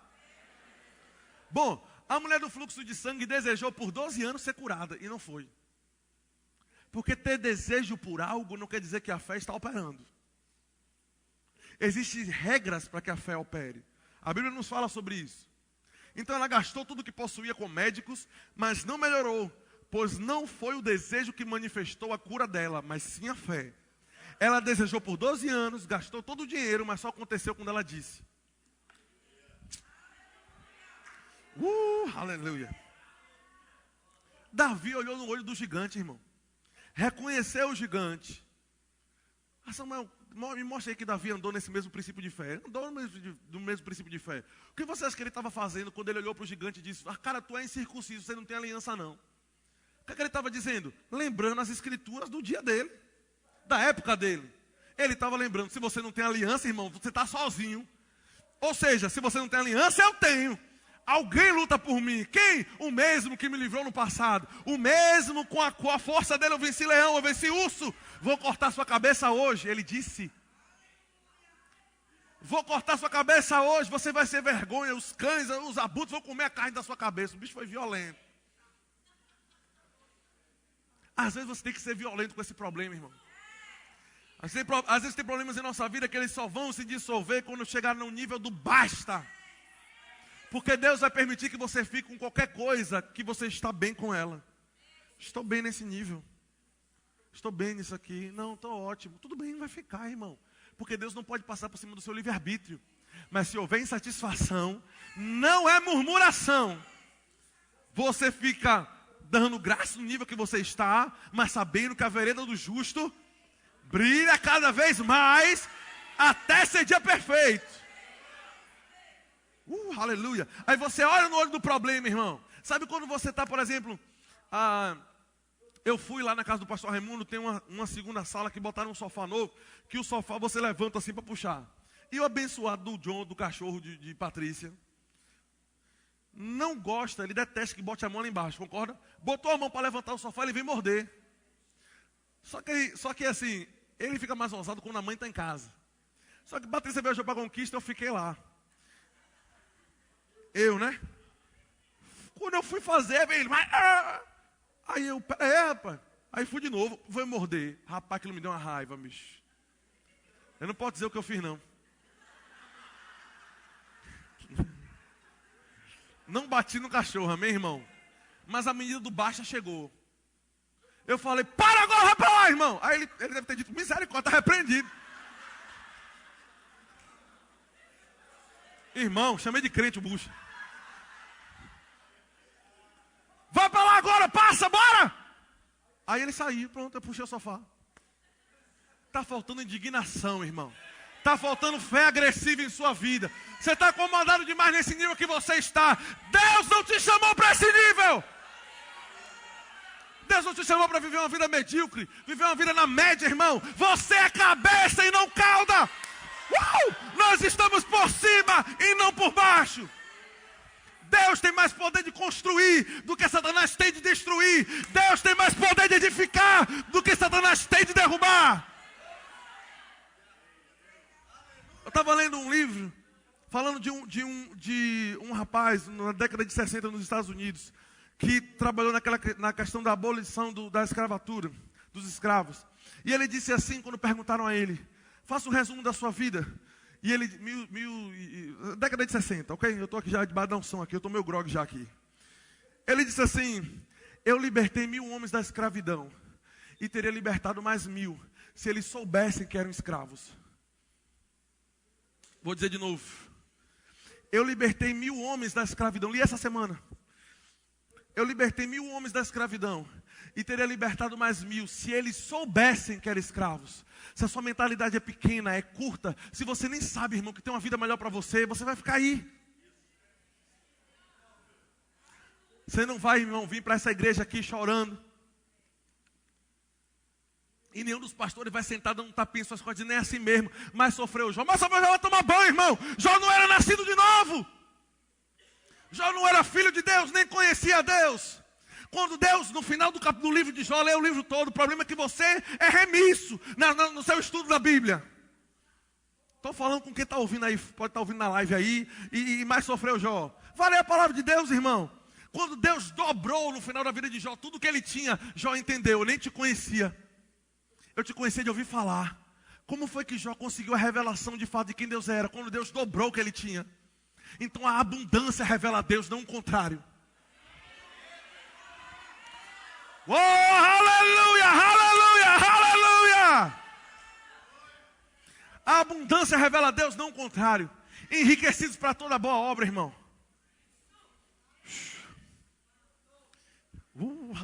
Bom, a mulher do fluxo de sangue desejou por 12 anos ser curada e não foi. Porque ter desejo por algo não quer dizer que a fé está operando. Existem regras para que a fé opere. A Bíblia nos fala sobre isso. Então ela gastou tudo que possuía com médicos, mas não melhorou. Pois não foi o desejo que manifestou a cura dela, mas sim a fé. Ela desejou por 12 anos, gastou todo o dinheiro, mas só aconteceu quando ela disse. Aleluia. Davi olhou no olho do gigante, irmão. Reconheceu o gigante. Samuel, me mostra aí que Davi andou nesse mesmo princípio de fé. Andou no mesmo princípio de fé. O que você acha que ele estava fazendo quando ele olhou para o gigante e disse, cara, tu é incircunciso, você não tem aliança não. O que ele estava dizendo? Lembrando as escrituras do dia dele, da época dele. Ele estava lembrando, se você não tem aliança, irmão, você está sozinho. Ou seja, se você não tem aliança, eu tenho. Alguém luta por mim. Quem? O mesmo que me livrou no passado. O mesmo com a força dele eu venci leão, eu venci urso. Vou cortar sua cabeça hoje. Ele disse. Vou cortar sua cabeça hoje. Você vai ser vergonha. Os cães, os abutres vão comer a carne da sua cabeça. O bicho foi violento. Às vezes você tem que ser violento com esse problema, irmão. Às vezes tem problemas em nossa vida que eles só vão se dissolver quando chegar no nível do basta. Porque Deus vai permitir que você fique com qualquer coisa que você está bem com ela. Estou bem nesse nível. Estou bem nisso aqui. Não, estou ótimo. Tudo bem, vai ficar, irmão. Porque Deus não pode passar por cima do seu livre-arbítrio. Mas se houver insatisfação, não é murmuração. Você fica dando graça no nível que você está, mas sabendo que a vereda do justo brilha cada vez mais até ser dia perfeito. Aleluia. Aí você olha no olho do problema, irmão. Sabe quando você está, por exemplo, eu fui lá na casa do pastor Raimundo, tem uma segunda sala que botaram um sofá novo, que o sofá você levanta assim para puxar. E o abençoado do John, do cachorro de Patrícia, não gosta, ele detesta que bote a mão lá embaixo, concorda? Botou a mão para levantar o sofá, ele vem morder. Só que assim, ele fica mais ousado quando a mãe está em casa. Só que Patrícia viajou para a conquista, eu fiquei lá. Eu, né? Quando eu fui fazer, ele vai. Aí eu, rapaz. Aí fui de novo, foi morder. Rapaz, aquilo me deu uma raiva, bicho. Eu não posso dizer o que eu fiz, não. Não bati no cachorro, amém, irmão? Mas a menina do baixa chegou. Eu falei, para agora, vai pra lá, irmão. Aí ele deve ter dito, misericórdia, está repreendido. Irmão, chamei de crente o bucho. Vai pra lá agora, passa, bora! Aí ele saiu, pronto, eu puxei o sofá. Está faltando indignação, irmão. Está faltando fé agressiva em sua vida. Você está acomodado demais nesse nível que você está. Deus não te chamou para esse nível. Deus não te chamou para viver uma vida medíocre, viver uma vida na média, irmão. Você é cabeça e não cauda. Nós estamos por cima e não por baixo. Deus tem mais poder de construir do que Satanás tem de destruir. Deus tem mais poder de edificar do que Satanás tem de derrubar. Eu estava lendo um livro falando de um rapaz na década de 60 nos Estados Unidos que trabalhou na questão da abolição da escravatura, dos escravos. E ele disse assim, quando perguntaram a ele, faça um resumo da sua vida. E ele, década de 60, ok? Eu estou aqui já de badãozão aqui, eu estou meio grog já aqui. Ele disse assim, eu libertei 1000 homens da escravidão e teria libertado mais 1000 se eles soubessem que eram escravos. Vou dizer de novo. Eu libertei 1000 homens da escravidão, li essa semana. Eu libertei 1000 homens da escravidão e teria libertado mais 1000 se eles soubessem que eram escravos. Se a sua mentalidade é pequena, é curta, se você nem sabe, irmão, que tem uma vida melhor para você, você vai ficar aí. Você não vai, irmão, vir para essa igreja aqui chorando. E nenhum dos pastores vai sentar dando um tapinha em suas costas, nem é assim mesmo. Mas sofreu Jó. Mas sofreu Jó vai tomar banho, irmão. Jó não era nascido de novo. Jó não era filho de Deus, nem conhecia Deus. Quando Deus, no final do livro de Jó, lê o livro todo, o problema é que você é remisso no seu estudo da Bíblia. Estou falando com quem está ouvindo aí, pode estar ouvindo na live aí, e mais sofreu Jó. Vale a palavra de Deus, irmão. Quando Deus dobrou no final da vida de Jó, tudo que ele tinha, Jó entendeu, eu nem te conhecia. Eu te conhecia de ouvir falar. Como foi que Jó conseguiu a revelação de fato de quem Deus era? Quando Deus dobrou o que ele tinha. Então a abundância revela a Deus, não o contrário. Oh, aleluia, aleluia, aleluia. A abundância revela a Deus, não o contrário. Enriquecidos para toda boa obra, irmão.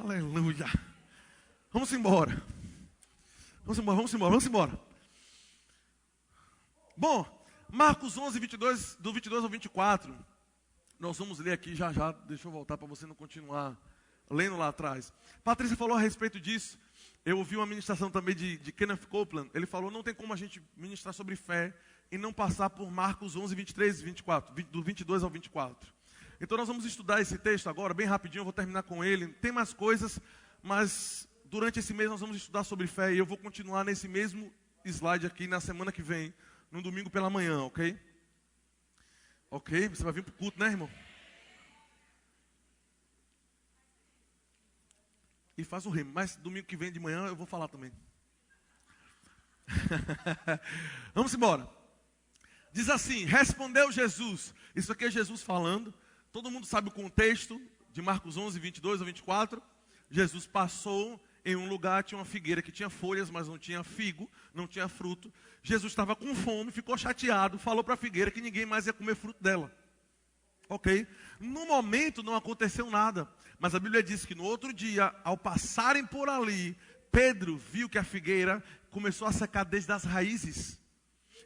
Aleluia. Vamos embora. Vamos embora. Bom, Marcos 11, 22, do 22 ao 24. Nós vamos ler aqui já. Deixa eu voltar para você não continuar lendo lá atrás. Patrícia falou a respeito disso. Eu ouvi uma ministração também de Kenneth Copeland. Ele falou, não tem como a gente ministrar sobre fé e não passar por Marcos 11, 23 e 24. Do 22 ao 24. Então nós vamos estudar esse texto agora, bem rapidinho, eu vou terminar com ele. Tem mais coisas, mas durante esse mês nós vamos estudar sobre fé. E eu vou continuar nesse mesmo slide aqui na semana que vem, no domingo pela manhã, ok? Ok? Você vai vir para o culto, né, irmão? E faz o remo, mas domingo que vem de manhã eu vou falar também. Vamos embora. Diz assim, respondeu Jesus. Isso aqui é Jesus falando. Todo mundo sabe o contexto de Marcos 11, 22 a 24. Jesus passou em um lugar, tinha uma figueira que tinha folhas, mas não tinha figo, não tinha fruto. Jesus estava com fome, ficou chateado, falou para a figueira que ninguém mais ia comer fruto dela. Ok? No momento não aconteceu nada, mas a Bíblia diz que no outro dia, ao passarem por ali, Pedro viu que a figueira começou a secar desde as raízes.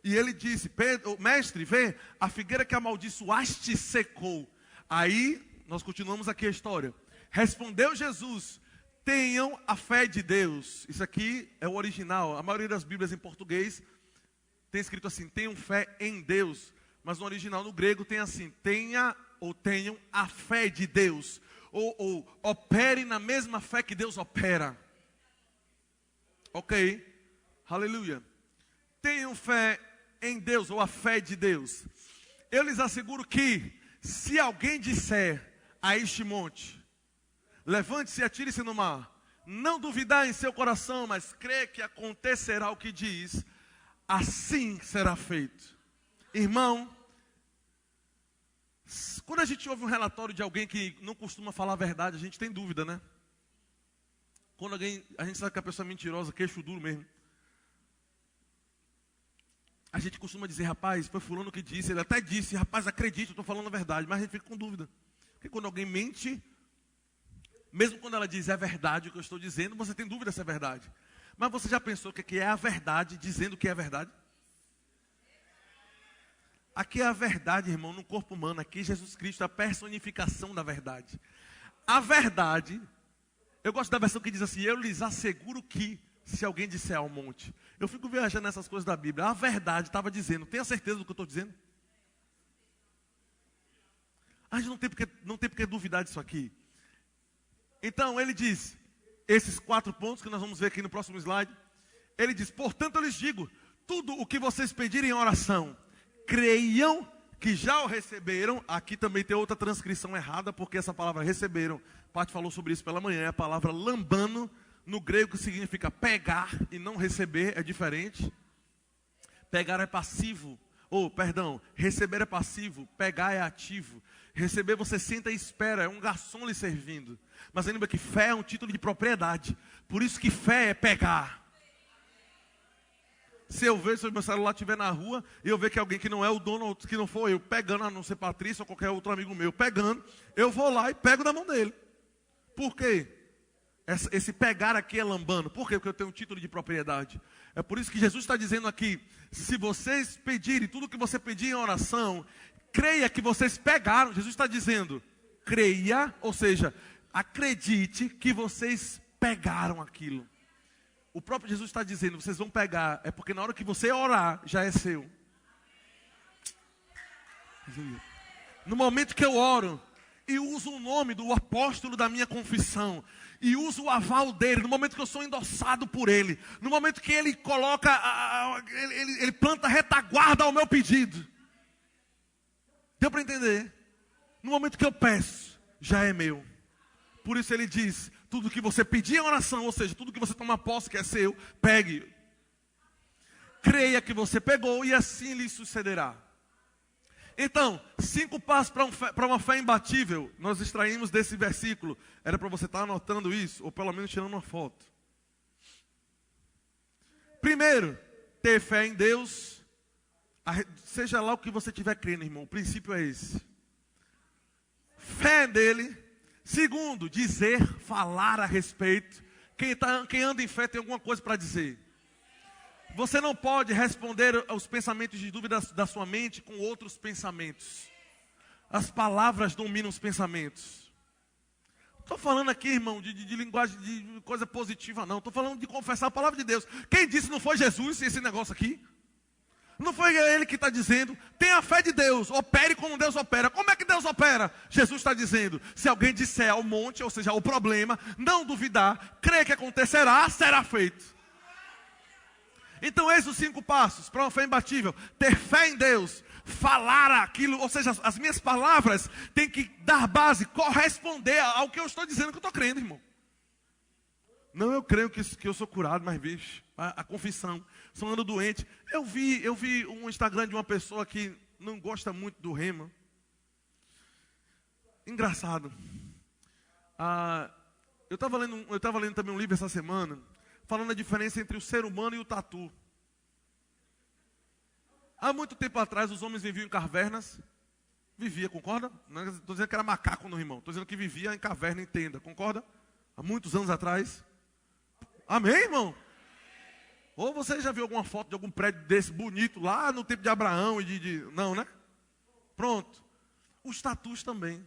E ele disse, mestre, vê, a figueira que amaldiçoaste secou. Aí, nós continuamos aqui a história. Respondeu Jesus, tenham a fé de Deus. Isso aqui é o original. A maioria das Bíblias em português tem escrito assim, tenham fé em Deus. Mas no original, no grego, tem assim, tenham a fé de Deus. Ou operem na mesma fé que Deus opera. Ok? Aleluia. Tenham fé em Deus, ou a fé de Deus. Eu lhes asseguro que, se alguém disser a este monte, levante-se e atire-se no mar, não duvidar em seu coração, mas crer que acontecerá o que diz, assim será feito. Irmão, quando a gente ouve um relatório de alguém que não costuma falar a verdade, a gente tem dúvida, né? Quando a gente sabe que a pessoa é mentirosa, queixo duro mesmo. A gente costuma dizer, rapaz, foi fulano que disse, ele até disse, rapaz, acredite, eu estou falando a verdade, mas a gente fica com dúvida. Porque quando alguém mente, mesmo quando ela diz é verdade o que eu estou dizendo, você tem dúvida se é verdade. Mas você já pensou que é a verdade dizendo que é verdade? Aqui é a verdade, irmão, no corpo humano. Aqui Jesus Cristo é a personificação da verdade. A verdade, eu gosto da versão que diz assim, eu lhes asseguro que, se alguém disser ao monte. Eu fico viajando nessas coisas da Bíblia. A verdade estava dizendo, tenha certeza do que eu estou dizendo? A gente não tem porque duvidar disso aqui. Então ele diz, esses 4 pontos que nós vamos ver aqui no próximo slide. Ele diz, portanto eu lhes digo, tudo o que vocês pedirem em oração, creiam que já o receberam. Aqui também tem outra transcrição errada, porque essa palavra receberam, o Paty falou sobre isso pela manhã, é a palavra lambano, no grego significa pegar e não receber, é diferente. Pegar é passivo, receber é passivo, pegar é ativo. Receber você senta e espera, é um garçom lhe servindo. Mas lembra que fé é um título de propriedade, por isso que fé é pegar. Se eu ver, se o meu celular estiver na rua, e eu ver que alguém que não é o dono, que não for eu, pegando, a não ser Patrícia ou qualquer outro amigo meu, pegando, eu vou lá e pego na mão dele. Por quê? Esse pegar aqui é lambano. Por quê? Porque eu tenho um título de propriedade. É por isso que Jesus está dizendo aqui, se vocês pedirem tudo que você pedir em oração, creia que vocês pegaram. Jesus está dizendo, creia, ou seja, acredite que vocês pegaram aquilo. O próprio Jesus está dizendo, vocês vão pegar, é porque na hora que você orar, já é seu. No momento que eu oro, e uso o nome do apóstolo da minha confissão, e uso o aval dele, no momento que eu sou endossado por ele, no momento que ele coloca, ele planta retaguarda ao meu pedido. Deu para entender? No momento que eu peço, já é meu. Por isso ele diz, tudo que você pedir em oração, ou seja, tudo que você toma posse que é seu, pegue. Creia que você pegou e assim lhe sucederá. Então, 5 passos para uma fé imbatível, nós extraímos desse versículo. Era para você estar anotando isso, ou pelo menos tirando uma foto. Primeiro, ter fé em Deus. Seja lá o que você estiver crendo, irmão, o princípio é esse. Fé nele. Segundo, dizer, falar a respeito. Quem anda em fé tem alguma coisa para dizer. Você não pode responder aos pensamentos de dúvida da sua mente com outros pensamentos. As palavras dominam os pensamentos. Estou falando aqui, irmão, de linguagem, de coisa positiva, não. Estou falando de confessar a palavra de Deus. Quem disse não foi Jesus esse negócio aqui? Não foi ele que está dizendo, tenha fé de Deus, opere como Deus opera. Como é que Deus opera? Jesus está dizendo, se alguém disser ao monte, ou seja, ao problema, não duvidar, crer que acontecerá, será feito. Então eis os 5 passos para uma fé imbatível. Ter fé em Deus, falar aquilo, ou seja, as minhas palavras têm que dar base, corresponder ao que eu estou dizendo que eu estou crendo, irmão. Não, eu creio que eu sou curado, mas bicho, a confissão, sou ando doente. Eu vi um Instagram de uma pessoa que não gosta muito do rema. Engraçado. Eu estava lendo também um livro essa semana, falando a diferença entre o ser humano e o tatu. Há muito tempo atrás, os homens viviam em cavernas. Vivia, concorda? Não estou dizendo que era macaco, não, irmão. Estou dizendo que vivia em caverna, em tenda, concorda? Há muitos anos atrás. Amém, irmão? Ou você já viu alguma foto de algum prédio desse bonito lá no tempo de Abraão e Não, né? Pronto. Os tatus também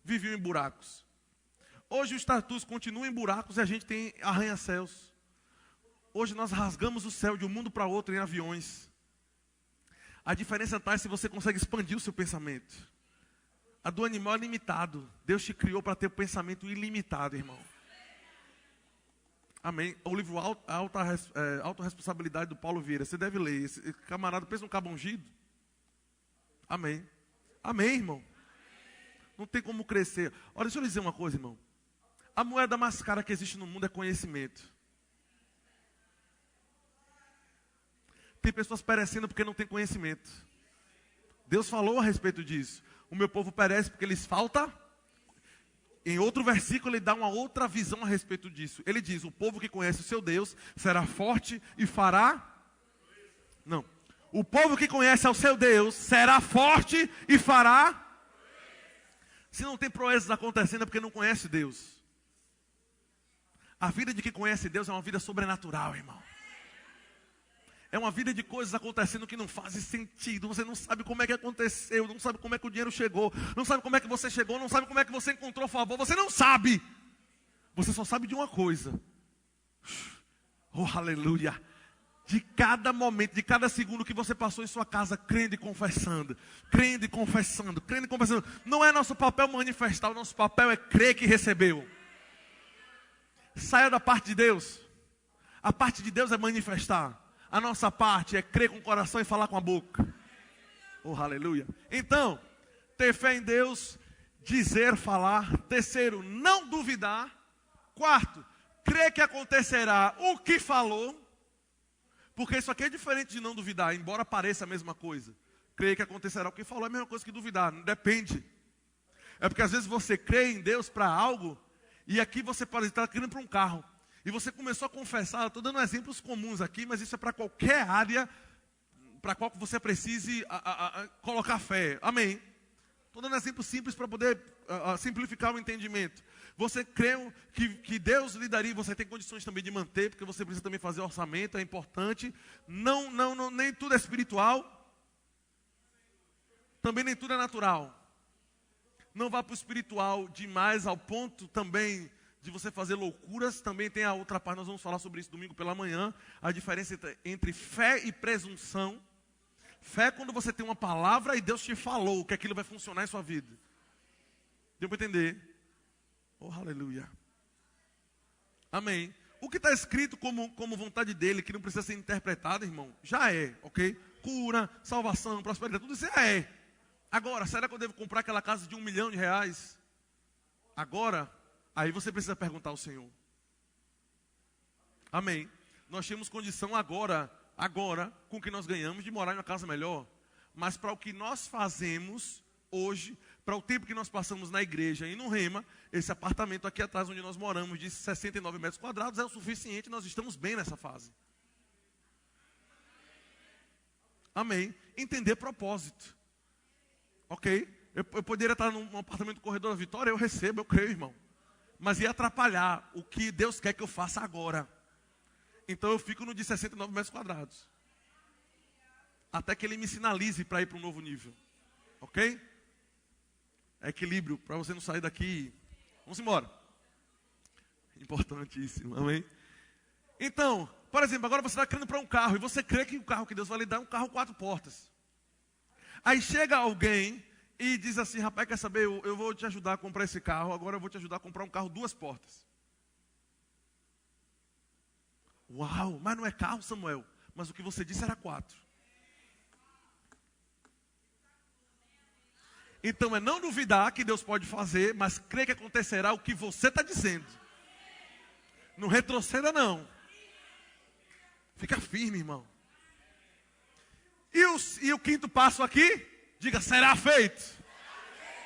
viviam em buracos. Hoje os tatus continuam em buracos e a gente tem arranha-céus. Hoje nós rasgamos o céu de um mundo para outro em aviões. A diferença está se você consegue expandir o seu pensamento. A do animal é limitado. Deus te criou para ter um pensamento ilimitado, irmão. Amém. O livro Autorresponsabilidade do Paulo Vieira. Você deve ler. Esse camarada pensa um cabo ungido. Amém. Amém, irmão. Não tem como crescer. Olha, deixa eu lhe dizer uma coisa, irmão. A moeda mais cara que existe no mundo é conhecimento. Tem pessoas perecendo porque não tem conhecimento. Deus falou a respeito disso. O meu povo perece porque lhes falta. Em outro versículo ele dá uma outra visão a respeito disso. Ele diz, o povo que conhece o seu Deus será forte e fará... Não. O povo que conhece ao seu Deus será forte e fará... Se não tem proezas acontecendo é porque não conhece Deus. A vida de quem conhece Deus é uma vida sobrenatural, irmão. É uma vida de coisas acontecendo que não fazem sentido. Você não sabe como é que aconteceu, não sabe como é que o dinheiro chegou, não sabe como é que você chegou, não sabe como é que você encontrou favor. Você não sabe. Você só sabe de uma coisa. Oh, aleluia. De cada momento, de cada segundo que você passou em sua casa, crendo e confessando. Crendo e confessando, crendo e confessando. Não é nosso papel manifestar, o nosso papel é crer que recebeu. Saia da parte de Deus. A parte de Deus é manifestar. A nossa parte é crer com o coração e falar com a boca. Oh, aleluia. Então, ter fé em Deus, dizer, falar. Terceiro, não duvidar. Quarto, crer que acontecerá o que falou. Porque isso aqui é diferente de não duvidar, embora pareça a mesma coisa. Crer que acontecerá o que falou é a mesma coisa que duvidar, não depende. É porque às vezes você crê em Deus para algo, e aqui você pode estar crendo para um carro. E você começou a confessar, estou dando exemplos comuns aqui, mas isso é para qualquer área, para qual você precise colocar fé. Amém. Estou dando exemplos simples para poder simplificar o entendimento. Você crê que Deus lhe daria, você tem condições também de manter, porque você precisa também fazer orçamento, é importante. Nem tudo é espiritual. Também nem tudo é natural. Não vá para o espiritual demais ao ponto também de você fazer loucuras. Também tem a outra parte, nós vamos falar sobre isso domingo pela manhã. A diferença entre fé e presunção. Fé é quando você tem uma palavra e Deus te falou que aquilo vai funcionar em sua vida. Deu para entender? Oh, aleluia. Amém. O que está escrito como vontade dele, que não precisa ser interpretado, irmão, já é, ok? Cura, salvação, prosperidade, tudo isso já é. Agora, será que eu devo comprar aquela casa de R$1 milhão? Agora, aí você precisa perguntar ao Senhor. Amém. Nós temos condição agora, com o que nós ganhamos, de morar em uma casa melhor. Mas para o que nós fazemos hoje, para o tempo que nós passamos na igreja e no Rema, esse apartamento aqui atrás onde nós moramos, de 69 metros quadrados, é o suficiente, nós estamos bem nessa fase. Amém. Entender propósito. Ok? Eu poderia estar num apartamento do Corredor da Vitória, eu recebo, eu creio, irmão. Mas ia atrapalhar o que Deus quer que eu faça agora. Então eu fico no de 69 metros quadrados. Até que ele me sinalize para ir para um novo nível. Ok? É equilíbrio, para você não sair daqui. Vamos embora. Importantíssimo, amém? Então, Por exemplo, agora você está querendo para um carro e você crê que o carro que Deus vai lhe dar é um carro 4 portas. Aí chega alguém e diz assim, rapaz, quer saber, eu vou te ajudar a comprar esse carro, agora eu vou te ajudar a comprar um carro 2 portas. Uau, mas não é carro, Samuel. Mas o que você disse era 4. Então é não duvidar que Deus pode fazer, mas crer que acontecerá o que você está dizendo. Não retroceda não. Fica firme, irmão. E o quinto passo aqui? Diga, será feito.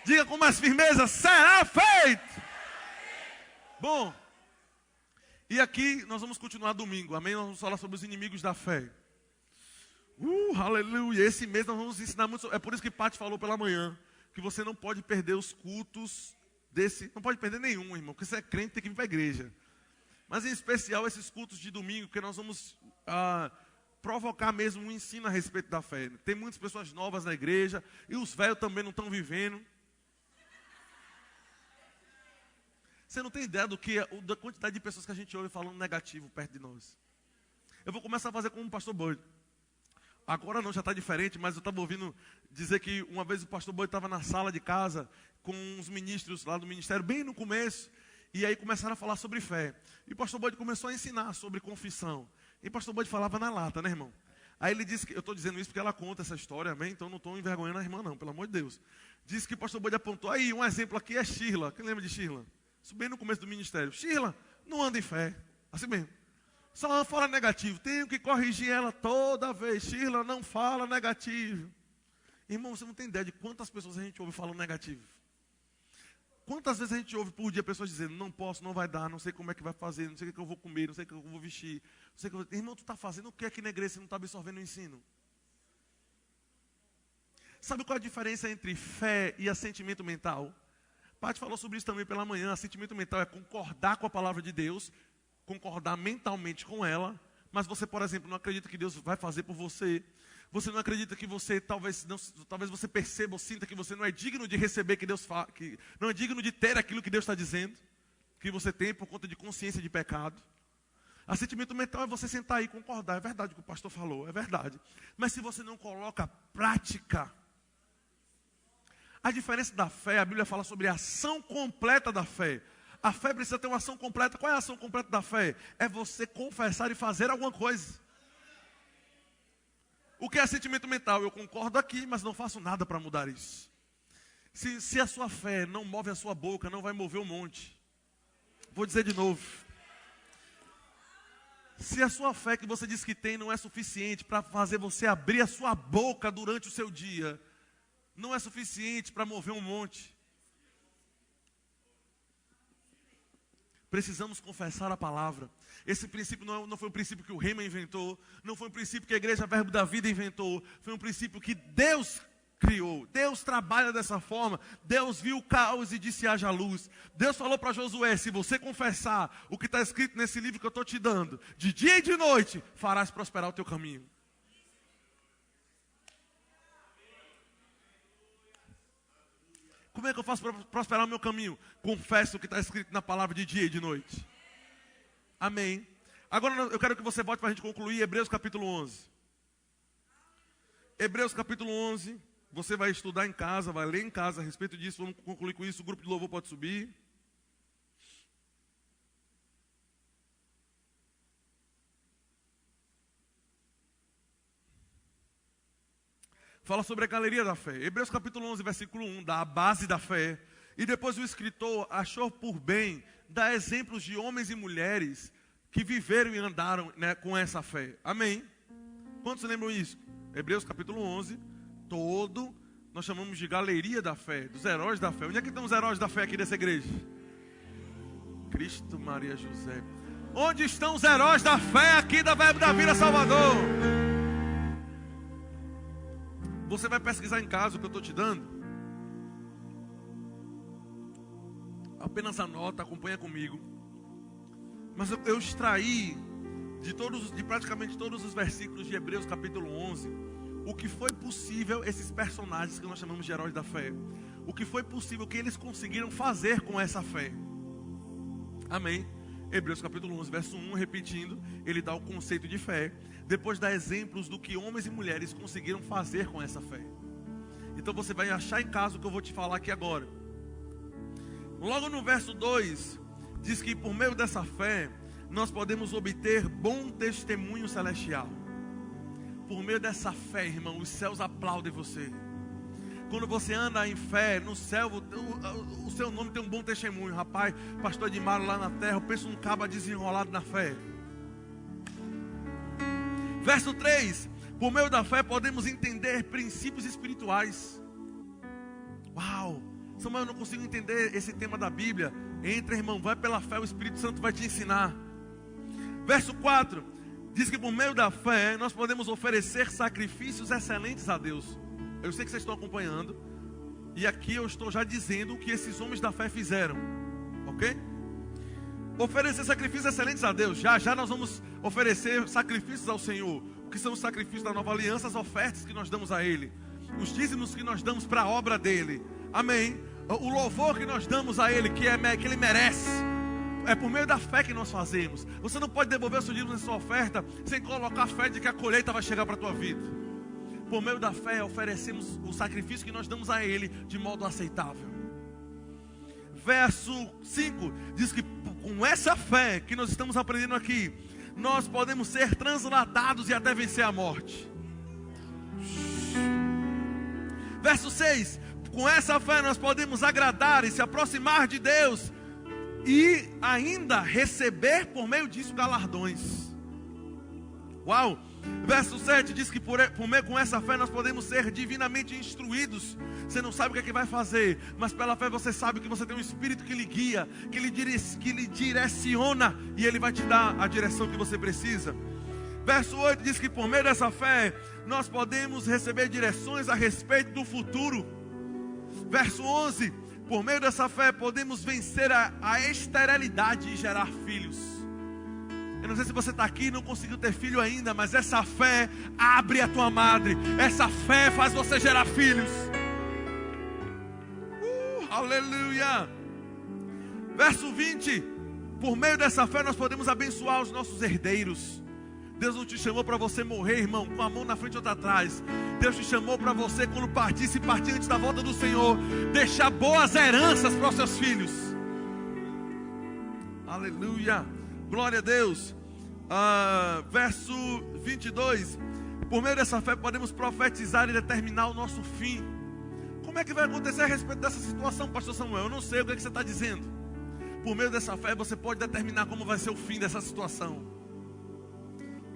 Diga com mais firmeza, será feito. Bom, e aqui nós vamos continuar domingo, amém? Nós vamos falar sobre os inimigos da fé. Aleluia. Esse mês nós vamos ensinar muito. É por isso que Paty falou pela manhã, que você não pode perder os cultos desse. Não pode perder nenhum, irmão, porque você é crente, tem que vir para a igreja. Mas em especial esses cultos de domingo, que nós vamos provocar mesmo um ensino a respeito da fé. Tem muitas pessoas novas na igreja, e os velhos também não estão vivendo. Você não tem ideia da quantidade de pessoas que a gente ouve falando negativo perto de nós. Eu vou começar a fazer como o pastor Bud. Agora não, já está diferente, mas eu estava ouvindo dizer que uma vez o pastor Bud estava na sala de casa com uns ministros lá do ministério, bem no começo, e aí começaram a falar sobre fé. E o pastor Bud começou a ensinar sobre confissão. E o pastor Bud falava na lata, né, irmão? Aí ele disse que, eu estou dizendo isso porque ela conta essa história, amém? Então não estou envergonhando a irmã não, pelo amor de Deus. Disse que o pastor Bud apontou, aí um exemplo aqui é Shirla. Quem lembra de Shirla? Isso bem no começo do ministério. Shirla, não anda em fé. Assim mesmo. Só fala negativo. Tenho que corrigir ela toda vez. Shirla, não fala negativo. Irmão, você não tem ideia de quantas pessoas a gente ouve falando negativo. Quantas vezes a gente ouve por dia pessoas dizendo, não posso, não vai dar, não sei como é que vai fazer, não sei o que eu vou comer, não sei o que eu vou vestir. Não sei o que Irmão, tu está fazendo o que aqui na igreja se não está absorvendo o ensino? Sabe qual é a diferença entre fé e assentimento mental? Paty falou sobre isso também pela manhã. Assentimento mental é concordar com a palavra de Deus, concordar mentalmente com ela, mas você, por exemplo, não acredita que Deus vai fazer por você. Você não acredita que você, talvez você perceba ou sinta que você não é digno de receber que Deus faz, que não é digno de ter aquilo que Deus está dizendo, que você tem por conta de consciência de pecado. Assentimento mental é você sentar aí e concordar. É verdade o que o pastor falou, é verdade. Mas se você não coloca prática, a diferença da fé, a Bíblia fala sobre a ação completa da fé. A fé precisa ter uma ação completa. Qual é a ação completa da fé? É você confessar e fazer alguma coisa. O que é sentimento mental? Eu concordo aqui, mas não faço nada para mudar isso. Se a sua fé não move a sua boca, não vai mover o monte. Vou dizer de novo. Se a sua fé que você diz que tem não é suficiente para fazer você abrir a sua boca durante o seu dia, não é suficiente para mover um monte. Precisamos confessar a palavra. Esse princípio não foi um princípio que o Rema inventou, não foi um princípio que a Igreja Verbo da Vida inventou, foi um princípio que Deus criou. Deus trabalha dessa forma. Deus viu o caos e disse haja luz. Deus falou para Josué, se você confessar o que está escrito nesse livro que eu estou te dando, de dia e de noite, farás prosperar o teu caminho. Como é que eu faço para prosperar o meu caminho? Confesso o que está escrito na palavra de dia e de noite. Amém. Agora eu quero que você volte para a gente concluir Hebreus capítulo 11. Hebreus capítulo 11. Você vai estudar em casa, vai ler em casa a respeito disso. Vamos concluir com isso. O grupo de louvor pode subir. Fala sobre a galeria da fé. Hebreus capítulo 11, versículo 1, dá a base da fé. E depois o escritor achou por bem dar exemplos de homens e mulheres que viveram e andaram, né, com essa fé. Amém? Quantos lembram isso? Hebreus capítulo 11, nós chamamos de galeria da fé, dos heróis da fé. Onde é que estão os heróis da fé aqui dessa igreja? Cristo, Maria, José. Onde estão os heróis da fé aqui da Verbo da Vida Salvador? Você vai pesquisar em casa o que eu estou te dando. Apenas anota, acompanha comigo. Mas eu extraí de praticamente todos os versículos de Hebreus capítulo 11, o que foi possível esses personagens que nós chamamos de heróis da fé. O que foi possível que eles conseguiram fazer com essa fé. Amém? Hebreus capítulo 11, verso 1, repetindo, ele dá o conceito de fé, depois dá exemplos do que homens e mulheres conseguiram fazer com essa fé. Então você vai achar em casa o que eu vou te falar aqui agora. Logo no verso 2, diz que por meio dessa fé, nós podemos obter bom testemunho celestial. Por meio dessa fé, irmão, os céus aplaudem você. Quando você anda em fé, no céu, o seu nome tem um bom testemunho. Rapaz, pastor Edmaro lá na terra, eu penso num caba desenrolado na fé. Verso 3, por meio da fé podemos entender princípios espirituais. Uau, Samuel, eu não consigo entender esse tema da Bíblia. Entra, irmão, vai pela fé, o Espírito Santo vai te ensinar. Verso 4, diz que por meio da fé nós podemos oferecer sacrifícios excelentes a Deus. Eu sei que vocês estão acompanhando, e aqui eu estou já dizendo o que esses homens da fé fizeram, ok? Oferecer sacrifícios excelentes a Deus. Já nós vamos oferecer sacrifícios ao Senhor. O que são os sacrifícios da nova aliança? As ofertas que nós damos a Ele, os dízimos que nós damos para a obra dEle, amém? O louvor que nós damos a Ele, que Ele merece. É por meio da fé que nós fazemos. Você não pode devolver o seu dízimo na sua oferta sem colocar fé de que a colheita vai chegar para a tua vida. Por meio da fé oferecemos o sacrifício que nós damos a Ele de modo aceitável. Verso 5 diz que com essa fé que nós estamos aprendendo aqui, nós podemos ser transladados e até vencer a morte. Verso 6, com essa fé nós podemos agradar e se aproximar de Deus e ainda receber por meio disso galardões. Uau! Verso 7 diz que com essa fé nós podemos ser divinamente instruídos. Você não sabe o que é que vai fazer, mas pela fé você sabe que você tem um Espírito que lhe guia, que lhe direciona, e Ele vai te dar a direção que você precisa. Verso 8 diz que por meio dessa fé nós podemos receber direções a respeito do futuro. Verso 11, por meio dessa fé podemos vencer a esterilidade e gerar filhos. Eu não sei se você está aqui e não conseguiu ter filho ainda, mas essa fé abre a tua madre. Essa fé faz você gerar filhos. Aleluia. Verso 20, por meio dessa fé nós podemos abençoar os nossos herdeiros. Deus não te chamou para você morrer, irmão, com a mão na frente e outra atrás. Deus te chamou para você, quando partir, se partir antes da volta do Senhor, deixar boas heranças para os seus filhos. Aleluia. Glória a Deus. Verso 22. Por meio dessa fé podemos profetizar e determinar o nosso fim. Como é que vai acontecer a respeito dessa situação, pastor Samuel? Eu não sei o que você está dizendo. Por meio dessa fé você pode determinar como vai ser o fim dessa situação.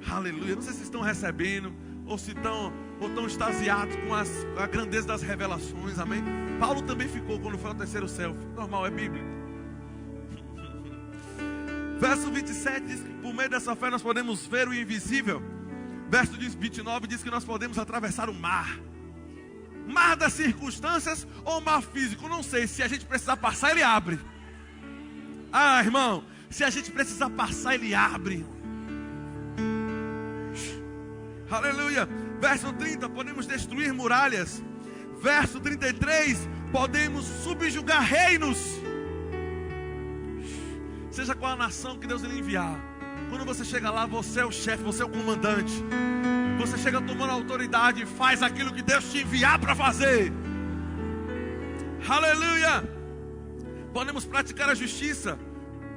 Aleluia. Não sei se estão recebendo ou se estão extasiados com a grandeza das revelações. Amém? Paulo também ficou quando foi ao terceiro céu. Normal, é bíblico. Verso 27 diz que por meio dessa fé nós podemos ver o invisível. Verso 29 diz que nós podemos atravessar o mar. Mar das circunstâncias ou mar físico? Não sei, se a gente precisar passar, ele abre. Irmão, se a gente precisar passar, ele abre. Aleluia. Verso 30, podemos destruir muralhas. Verso 33, podemos subjugar reinos. Seja qual a nação que Deus lhe enviar, quando você chega lá, você é o chefe, você é o comandante. Você chega tomando autoridade e faz aquilo que Deus te enviar para fazer. Aleluia. Podemos praticar a justiça,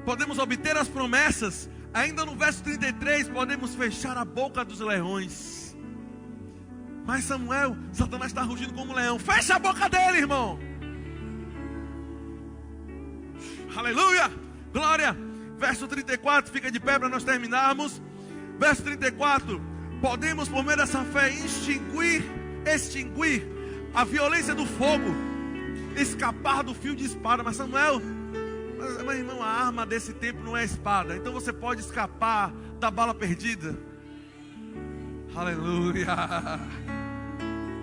podemos obter as promessas. Ainda no verso 33, podemos fechar a boca dos leões. Mas Samuel, Satanás está rugindo como um leão. Fecha a boca dele, irmão. Aleluia. Glória. Verso 34, fica de pé para nós terminarmos. Verso 34, podemos por meio dessa fé extinguir a violência do fogo, escapar do fio de espada. Mas Samuel, mas irmão, a arma desse tempo não é a espada. Então você pode escapar da bala perdida. Aleluia.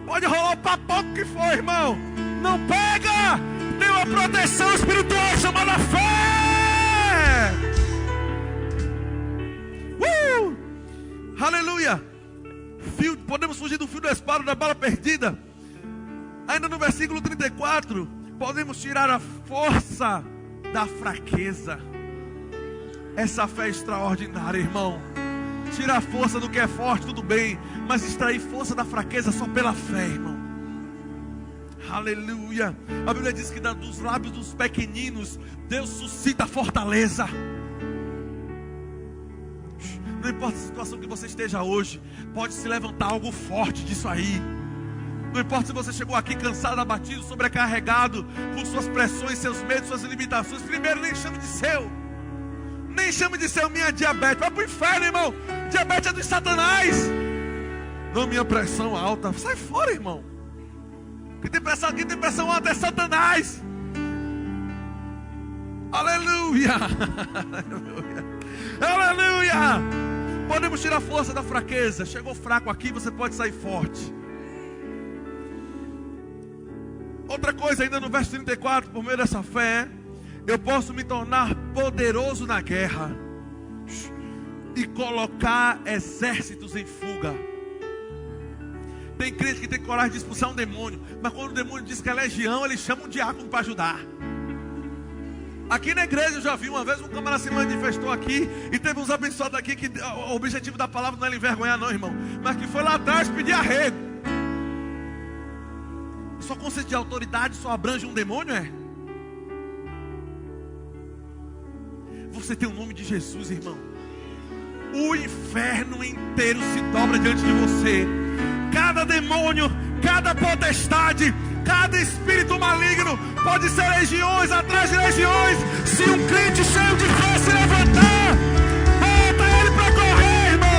Pode rolar o papão que for, irmão. Não pega. Tem uma proteção espiritual chamada fé. Aleluia. Podemos fugir do fio da espada, da bala perdida. Ainda no versículo 34, podemos tirar a força da fraqueza. essa fé extraordinária, irmão. Tira a força do que é forte, tudo bem, mas extrair força da fraqueza só pela fé, irmão. Aleluia. A Bíblia diz que dos lábios dos pequeninos Deus suscita fortaleza. Não importa a situação que você esteja hoje, pode se levantar algo forte disso aí. Não importa se você chegou aqui cansado, abatido, sobrecarregado por suas pressões, seus medos, suas limitações. Primeiro, nem chame de seu. Nem chame de seu minha diabetes. Vai pro inferno, irmão. Diabetes é dos satanás. Não, minha pressão alta. Sai fora, irmão. Quem tem pressão alta é Satanás. Aleluia. Aleluia. Aleluia. Podemos tirar força da fraqueza. Chegou fraco aqui, você pode sair forte. Outra coisa, ainda no verso 34, por meio dessa fé, eu posso me tornar poderoso na guerra e colocar exércitos em fuga. Tem crente que tem coragem de expulsar um demônio, mas quando o demônio diz que é legião, ele chama um diácono para ajudar. Aqui na igreja eu já vi uma vez um camarada se manifestou aqui e teve uns abençoados aqui que o objetivo da palavra não é envergonhar não, irmão, mas que foi lá atrás pedir arrego. Só conceito de autoridade só abrange um demônio, é? Você tem o nome de Jesus, irmão. O inferno inteiro se dobra diante de você. Cada demônio, cada potestade, cada espírito maligno pode ser legiões atrás de legiões. Se um crente cheio de fé se levantar, bota ele para correr, irmão.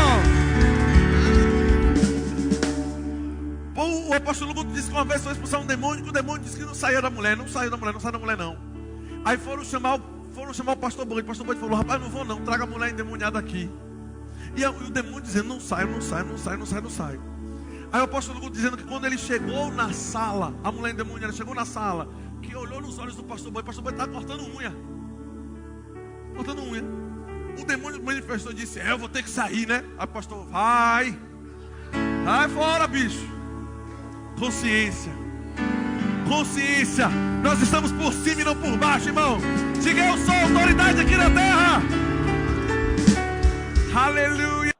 O apóstolo Guto disse que uma vez foi expulsar um demônio, que o demônio disse que não saía da mulher. Não saiu da mulher, não sai da mulher não. Aí foram chamar o pastor Bode. O pastor Bode falou: rapaz, não vou não, traga a mulher endemoniada aqui. E o demônio dizendo: não sai. Aí o apóstolo Guto dizendo que quando ele chegou na sala, a mulher endemoniada chegou na sala, que olhou nos olhos do pastor Bode. O pastor Bode estava cortando unha. O demônio manifestou e disse: eu vou ter que sair, né? Aí o pastor: vai fora, bicho. Consciência. Nós estamos por cima e não por baixo, irmão. Diga: eu sou autoridade aqui na terra. Aleluia.